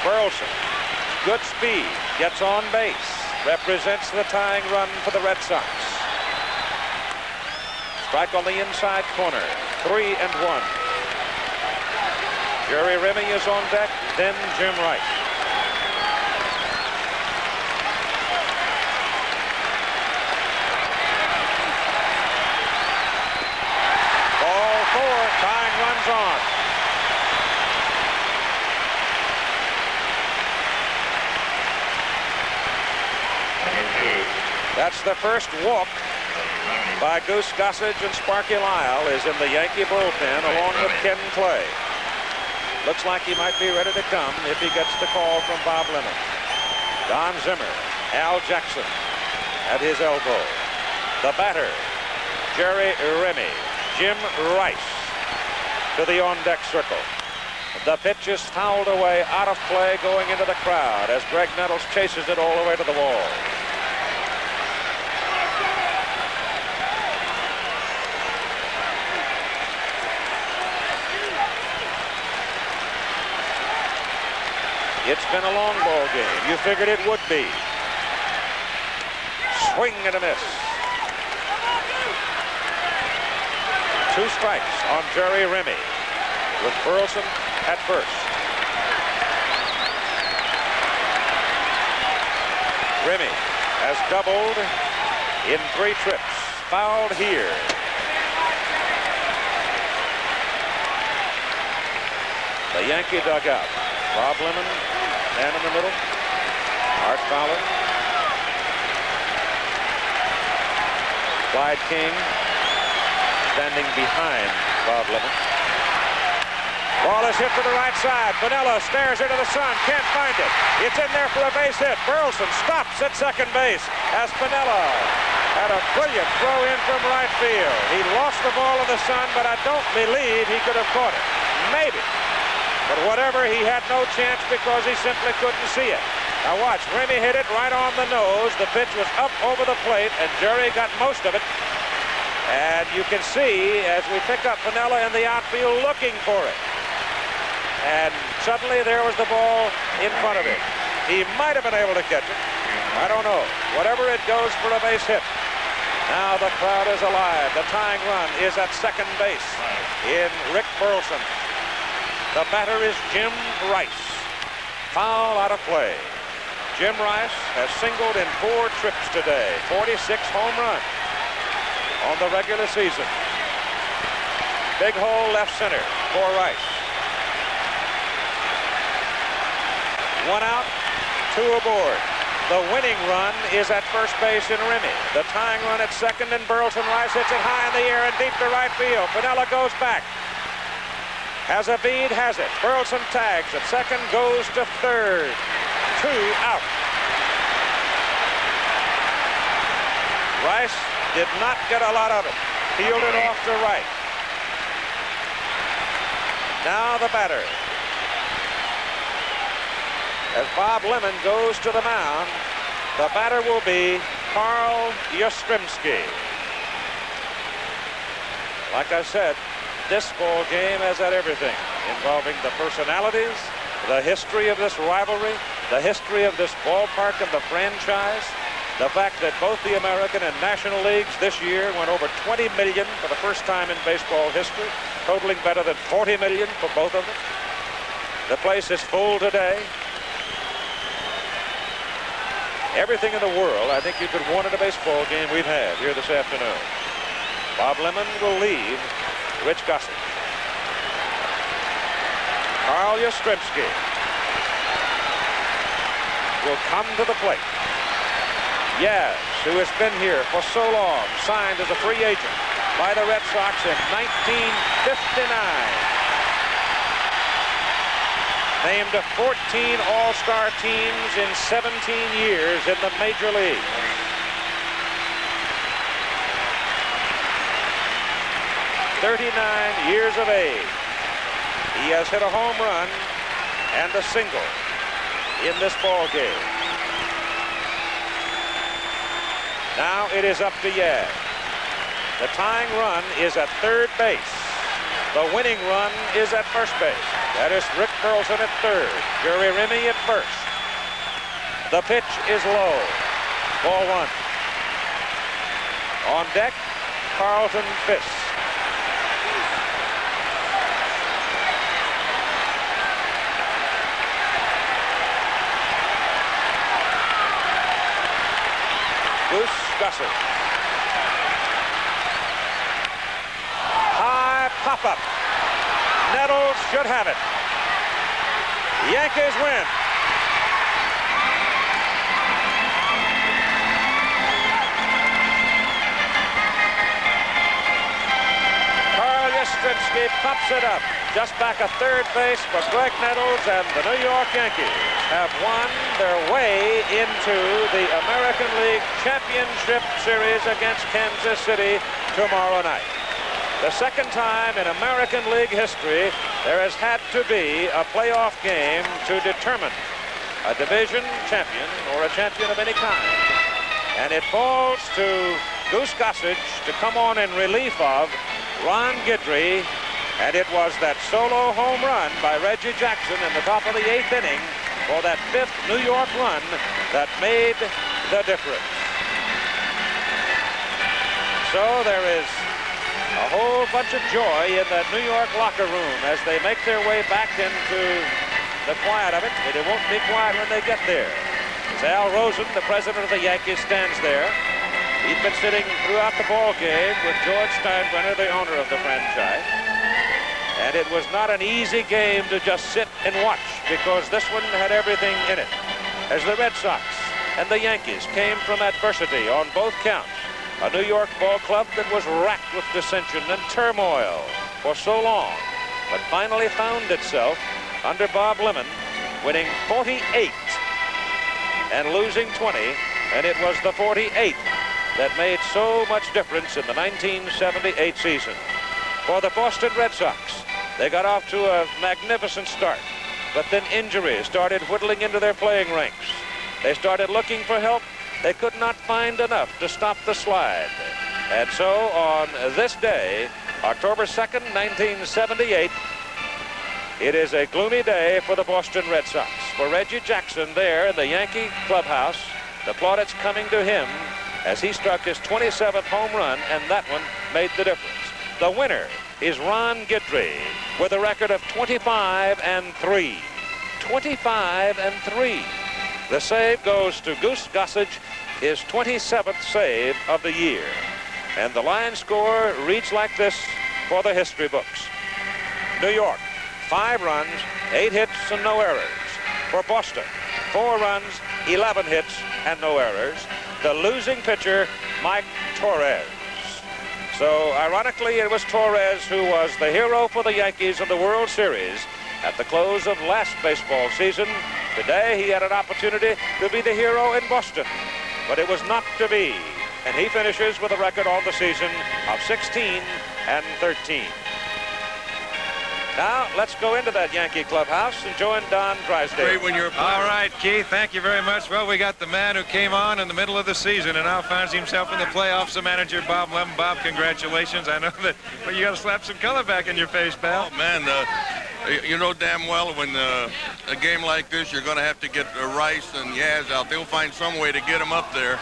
Burleson, good speed, gets on base, represents the tying run for the Red Sox. Strike on the inside corner, 3-1. Jerry Remy is on deck, then Jim Rice. Ball 4, tying runs on. That's the first walk by Goose Gossage, and Sparky Lyle is in the Yankee bullpen along with Ken Clay. Looks like he might be ready to come if he gets the call from Bob Lemon. Don Zimmer, Al Jackson at his elbow. The batter, Jerry Remy, Jim Rice to the on-deck circle. The pitch is fouled away, out of play, going into the crowd as Greg Nettles chases it all the way to the wall. It's been a long ball game. You figured it would be. Swing and a miss. 2 strikes on Jerry Remy with Burleson at first. Remy has doubled in 3 trips. Fouled here. The Yankee dugout. Bob Lemon, man in the middle. Art Fowler. Clyde King standing behind Bob Lemon. Ball is hit to the right side. Piniella stares into the sun. Can't find it. It's in there for a base hit. Burleson stops at second base as Piniella had a brilliant throw in from right field. He lost the ball in the sun, but I don't believe he could have caught it. Maybe. But whatever, he had no chance because he simply couldn't see it. Now watch, Remy hit it right on the nose. The pitch was up over the plate, and Jerry got most of it. And you can see, as we pick up Piniella in the outfield looking for it. And suddenly there was the ball in front of him. He might have been able to catch it. I don't know. Whatever, it goes for a base hit. Now the crowd is alive. The tying run is at second base in Rick Burleson. The batter is Jim Rice. Foul out of play. Jim Rice has singled in 4 trips today. 46 home runs on the regular season. Big hole left center for Rice. 1 out, 2 aboard. The winning run is at first base in Remy. The tying run at second, and Burleson Rice hits it high in the air and deep to right field. Piniella goes back. Has a bead, has it. Burleson tags at second, goes to third. 2 out. Rice did not get a lot of it. Fielded off to right. Now the batter. As Bob Lemon goes to the mound, the batter will be Carl Yastrzemski. Like I said, this ball game has had everything involving the personalities, the history of this rivalry, the history of this ballpark and the franchise, the fact that both the American and National Leagues this year went over 20 million for the first time in baseball history, totaling better than 40 million for both of them. The place is full today. Everything in the world I think you could want in a baseball game we've had here this afternoon. Bob Lemon will leave Rich Gossett. Carl Yastrzemski will come to the plate. Yaz, who has been here for so long, signed as a free agent by the Red Sox in 1959. Named to 14 All-Star teams in 17 years in the Major League. "39 years of age. He has hit a home run and a single in this ball game. Now it is up to Yaz. The tying run is at third base. The winning run is at first base. That is Rick Carlson at third. Jerry Remy at first. The pitch is low. Ball 1. On deck, Carlton Fisk. Goose Gossett. High pop-up. Nettles should have it. Yankees win. Carl Yastrzemski pops it up. Just back of third base for Greg Nettles, and the New York Yankees have won their way into the American League Championship Series against Kansas City tomorrow night. The second time in American League history there has had to be a playoff game to determine a division champion or a champion of any kind. And it falls to Goose Gossett to come on in relief of Ron Guidry. And it was that solo home run by Reggie Jackson in the top of the 8th inning for that 5th New York run that made the difference. So there is a whole bunch of joy in that New York locker room as they make their way back into the quiet of it. It won't be quiet when they get there. As Al Rosen, the president of the Yankees, stands there. He's been sitting throughout the ball game with George Steinbrenner, the owner of the franchise. And it was not an easy game to just sit and watch, because this one had everything in it. As the Red Sox and the Yankees came from adversity on both counts, a New York ball club that was racked with dissension and turmoil for so long, but finally found itself under Bob Lemon winning 48 and losing 20, and it was the 48 that made so much difference in the 1978 season. For the Boston Red Sox, they got off to a magnificent start, but then injuries started whittling into their playing ranks. They started looking for help. They could not find enough to stop the slide. And so on this day, October 2nd, 1978, it is a gloomy day for the Boston Red Sox. For Reggie Jackson there in the Yankee clubhouse, the plaudits coming to him as he struck his 27th home run, and that one made the difference. The winner is Ron Guidry with a record of 25-3. 25-3. The save goes to Goose Gossett, his 27th save of the year. And the line score reads like this for the history books. New York, 5 runs, 8 hits, and no errors. For Boston, 4 runs, 11 hits, and no errors. The losing pitcher, Mike Torres. So, ironically, it was Torres who was the hero for the Yankees of the World Series at the close of last baseball season. Today, he had an opportunity to be the hero in Boston, but it was not to be. And he finishes with a record on the season of 16-13. Now, let's go into that Yankee clubhouse and join Don Drysdale. Great when you're all right, Keith. Thank you very much. Well, we got the man who came on in the middle of the season and now finds himself in the playoffs, the manager, Bob Lemon. Bob, congratulations. I know that you got to slap some color back in your face, pal. Oh, man, you know damn well when a game like this, you're going to have to get Rice and Yaz out. They'll find some way to get them up there.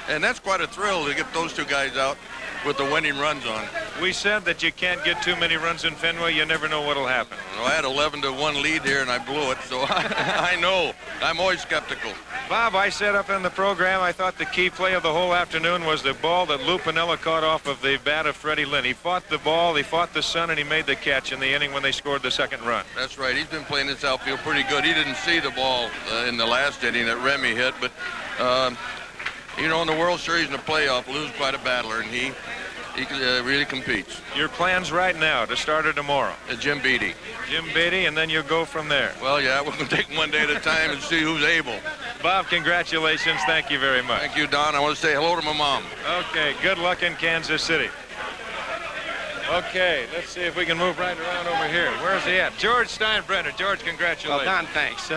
And that's quite a thrill to get those two guys out with the winning runs on. We said that you can't get too many runs in Fenway. You never know what'll happen. Well, I had 11-1 lead here, and I blew it, so I know. I'm always skeptical. Bob, I said up in the program, I thought the key play of the whole afternoon was the ball that Lou Piniella caught off of the bat of Freddie Lynn. He fought the ball, he fought the sun, and he made the catch in the inning when they scored the second run. That's right. He's been playing this outfield pretty good. He didn't see the ball in the last inning that Remy hit, but, you know, in the World Series and the playoff, Lou's quite a battler, and he really competes. Your plans right now to start or tomorrow? Jim Beattie. Jim Beattie, and then you'll go from there. Well, yeah, we're going to take them one day at a time and see who's able. Bob, congratulations. Thank you very much. Thank you, Don. I want to say hello to my mom. Okay, good luck in Kansas City. Okay, let's see if we can move right around over here. Where's he at? George Steinbrenner. George, congratulations. Well, Don, thanks.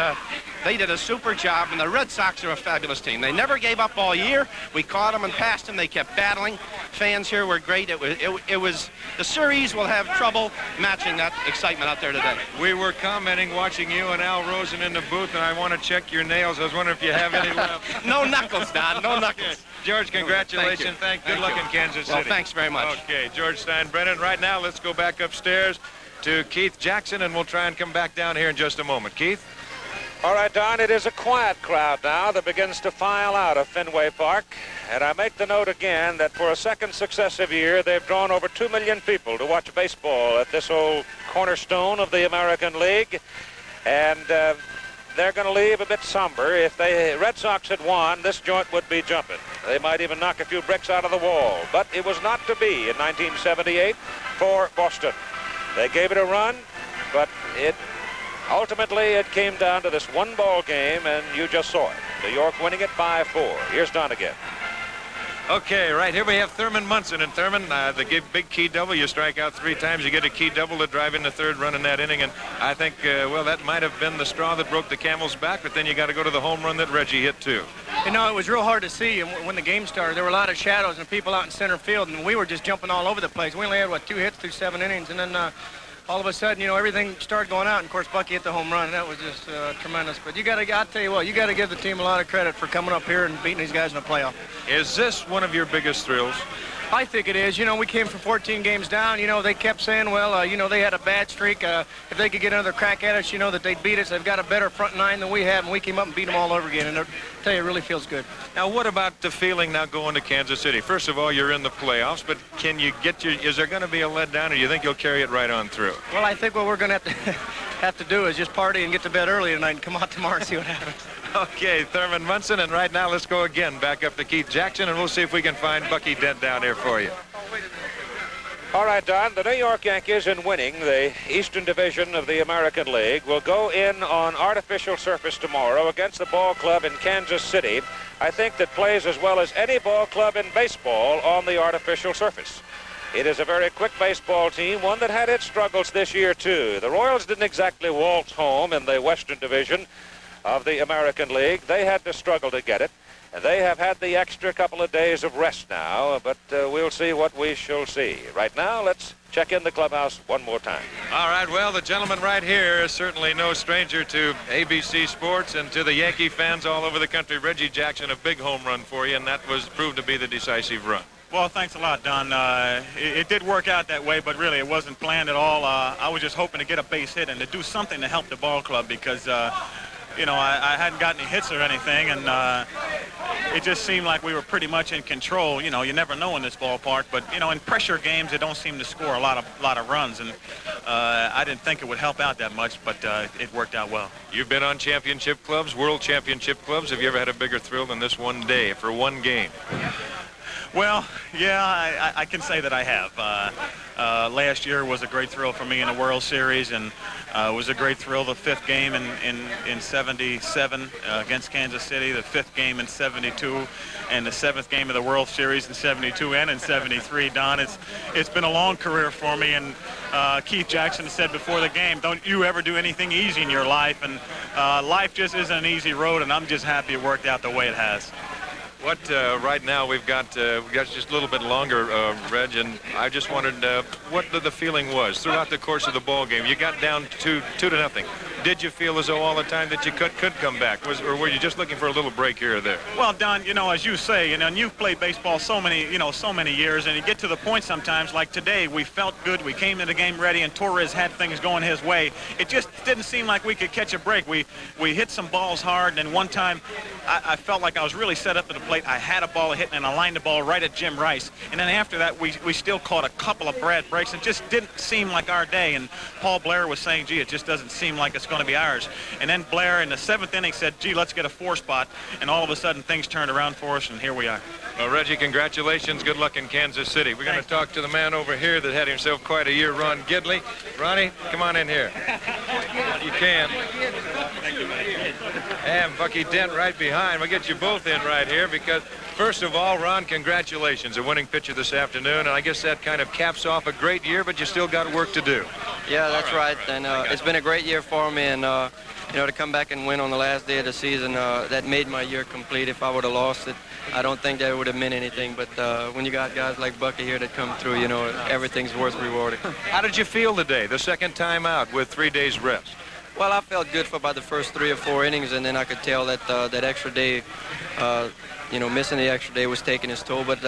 They did a super job, and the Red Sox are a fabulous team. They never gave up all year. We caught them and passed them. They kept battling. Fans here were great. It was the series will have trouble matching that excitement out there today. We were commenting watching you and Al Rosen in the booth, and I want to check your nails. I was wondering if you have any left. No knuckles, Don. No knuckles. Okay. George, congratulations. Good luck in Kansas City. Well, thanks very much. Okay, George Steinbrenner. Right now, let's go back upstairs to Keith Jackson, and we'll try and come back down here in just a moment. Keith? All right, Don, it is a quiet crowd now that begins to file out of Fenway Park. And I make the note again that for a second successive year, they've drawn over 2 million people to watch baseball at this old cornerstone of the American League. And they're going to leave a bit somber. If the Red Sox had won, this joint would be jumping. They might even knock a few bricks out of the wall. But it was not to be in 1978 for Boston. They gave it a run, but ultimately it came down to this one ball game, and you just saw it. New York winning it 5-4. Here's Don again. Okay, right here we have Thurman Munson. And Thurman, the big key double, you strike out 3 times, you get a key double to drive in the 3rd run in that inning. And I think, well, that might have been the straw that broke the camel's back, but then you got to go to the home run that Reggie hit, too. You know, it was real hard to see when the game started. There were a lot of shadows and people out in center field, and we were just jumping all over the place. We only had, 2 hits through 7 innings, and then all of a sudden, you know, everything started going out, and of course Bucky hit the home run, and that was just tremendous. But I'll tell you what, you got to give the team a lot of credit for coming up here and beating these guys in the playoff. Is this one of your biggest thrills? I think it is. You know, we came from 14 games down. You know, they kept saying, well, you know, they had a bad streak. If they could get another crack at us, you know, that they'd beat us. They've got a better front 9 than we have, and we came up and beat them all over again. And I tell you, it really feels good. Now, what about the feeling now going to Kansas City? First of all, you're in the playoffs, but can you is there going to be a letdown, or do you think you'll carry it right on through? Well, I think what we're going to have to do is just party and get to bed early tonight and come out tomorrow and see what happens. Okay, Thurman Munson, and right now let's go again back up to Keith Jackson, and we'll see if we can find Bucky Dent down here for you. All right, Don, the New York Yankees, in winning the Eastern Division of the American League, will go in on artificial surface tomorrow against the ball club in Kansas City. I think that plays as well as any ball club in baseball on the artificial surface. It is a very quick baseball team, one that had its struggles this year, too. The Royals didn't exactly waltz home in the Western Division of the American League. They had to struggle to get it, and they have had the extra couple of days of rest now, but we'll see what we shall see. Right now, let's check in the clubhouse one more time. All right, well, the gentleman right here is certainly no stranger to ABC Sports and to the Yankee fans all over the country. Reggie Jackson, a big home run for you, and that was proved to be the decisive run. Well, thanks a lot, Don. It did work out that way, but really it wasn't planned at all. I was just hoping to get a base hit and to do something to help the ball club because you know, I hadn't gotten any hits or anything, and it just seemed like we were pretty much in control. You know, you never know in this ballpark, but you know, in pressure games, they don't seem to score a lot of runs, and I didn't think it would help out that much, but it worked out well. You've been on championship clubs, world championship clubs. Have you ever had a bigger thrill than this one day for one game? Well, yeah, I can say that I have. Last year was a great thrill for me in the World Series, and it was a great thrill the 5th game in 77 against Kansas City, the 5th game in 72, and the 7th game of the World Series in 72 and in 73. Don, it's been a long career for me, and Keith Jackson said before the game, don't you ever do anything easy in your life, and life just isn't an easy road, and I'm just happy it worked out the way it has. What right now we've got just a little bit longer, Reg, and I just wondered what the feeling was throughout the course of the ball game. You got down 2-0. Did you feel as though all the time that you could come back, or were you just looking for a little break here or there? Well, Don, you know, as you say, you know, and you've played baseball so many years, and you get to the point sometimes, like today, we felt good. We came into the game ready, and Torres had things going his way. It just didn't seem like we could catch a break. We hit some balls hard, and then one time I felt like I was really set up to the plate. I had a ball hitting, and I lined the ball right at Jim Rice. And then after that, we still caught a couple of bad breaks. It just didn't seem like our day. And Paul Blair was saying, gee, it just doesn't seem like it's going to be ours. And then Blair in the 7th inning said, gee, let's get a 4 spot. And all of a sudden, things turned around for us, and here we are. Well, Reggie, congratulations. Good luck in Kansas City. We're going to talk to the man over here that had himself quite a year, Ron Gidley. Ronnie, come on in here. You can. And Bucky Dent right behind. We'll get you both in right here because, first of all, Ron, congratulations. A winning pitcher this afternoon, and I guess that kind of caps off a great year, but you still got work to do. Yeah, that's right, and it's been a great year for me, and you know, to come back and win on the last day of the season, that made my year complete. If I would have lost it, I don't think that would have meant anything, but when you got guys like Bucky here that come through, you know, everything's worth rewarding. How did you feel today, the second time out with 3 days rest? Well, I felt good for about the first 3 or 4 innings, and then I could tell that that extra day, you know, missing the extra day was taking its toll. But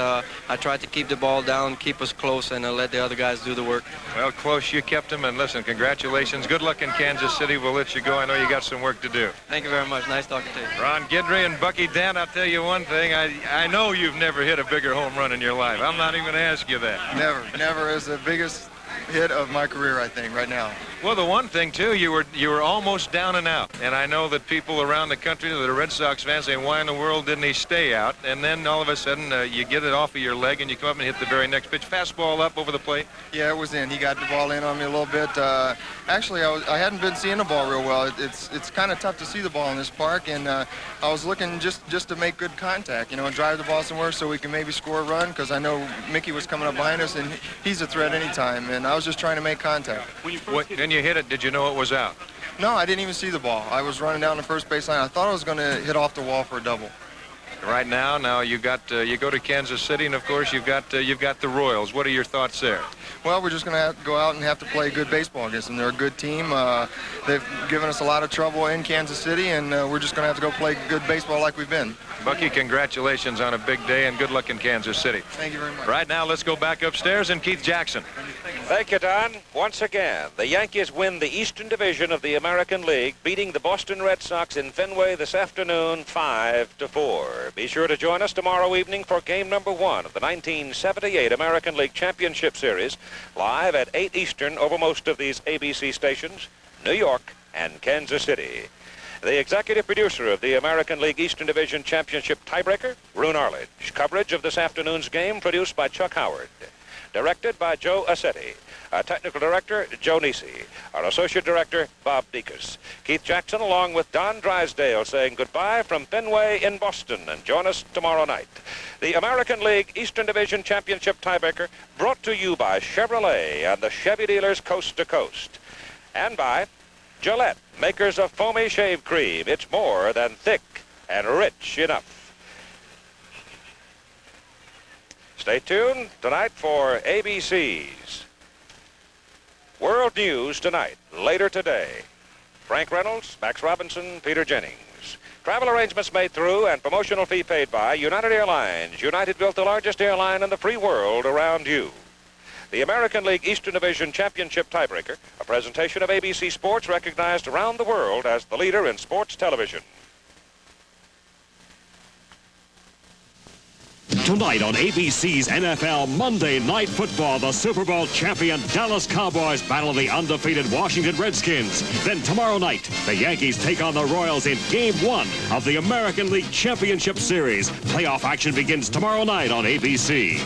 I tried to keep the ball down, keep us close, and let the other guys do the work. Well, close, you kept them, and listen, congratulations. Good luck in Kansas City. We'll let you go. I know you got some work to do. Thank you very much. Nice talking to you. Ron Gidley and Bucky Dent, I'll tell you one thing. I know you've never hit a bigger home run in your life. I'm not even going to ask you that. Never is the biggest hit of my career, I think, right now. Well, the one thing, too, you were almost down and out. And I know that people around the country that are Red Sox fans saying, why in the world didn't he stay out? And then all of a sudden, you get it off of your leg and you come up and hit the very next pitch. Fastball up over the plate? Yeah, it was in. He got the ball in on me a little bit. Actually, I hadn't been seeing the ball real well. It's kind of tough to see the ball in this park, and I was looking just to make good contact, you know, and drive the ball somewhere so we can maybe score a run, because I know Mickey was coming up behind us, and he's a threat anytime, and I was just trying to make contact. When you hit it, did you know it was out? No, I didn't even see the ball. I was running down the first baseline. I thought I was going to hit off the wall for a double. Right now you got you go to Kansas City, and of course you've got the Royals. What are your thoughts there? Well, we're just going to have to go out and have to play good baseball against them. They're a good team. They've given us a lot of trouble in Kansas City, and we're just going to have to go play good baseball like we've been. Bucky, congratulations on a big day, and good luck in Kansas City. Thank you very much. Right now, let's go back upstairs and Keith Jackson. Thank you, Don. Once again, the Yankees win the Eastern Division of the American League, beating the Boston Red Sox in Fenway this afternoon 5-4. Be sure to join us tomorrow evening for game number 1 of the 1978 American League Championship Series, live at 8 Eastern over most of these ABC stations, New York and Kansas City. The executive producer of the American League Eastern Division Championship Tiebreaker, Roone Arledge. Coverage of this afternoon's game produced by Chuck Howard. Directed by Joe Assetti. Our technical director, Joe Nisi. Our associate director, Bob Dekas. Keith Jackson along with Don Drysdale saying goodbye from Fenway in Boston, and join us tomorrow night. The American League Eastern Division Championship Tiebreaker brought to you by Chevrolet and the Chevy dealers coast to coast. And by Gillette, makers of foamy shave cream. It's more than thick and rich enough. Stay tuned tonight for ABC's World News Tonight, later today. Frank Reynolds, Max Robinson, Peter Jennings. Travel arrangements made through and promotional fee paid by United Airlines. United built the largest airline in the free world around you. The American League Eastern Division Championship Tiebreaker, a presentation of ABC Sports, recognized around the world as the leader in sports television. Tonight on ABC's NFL Monday Night Football, the Super Bowl champion Dallas Cowboys battle the undefeated Washington Redskins. Then tomorrow night, the Yankees take on the Royals in Game 1 of the American League Championship Series. Playoff action begins tomorrow night on ABC.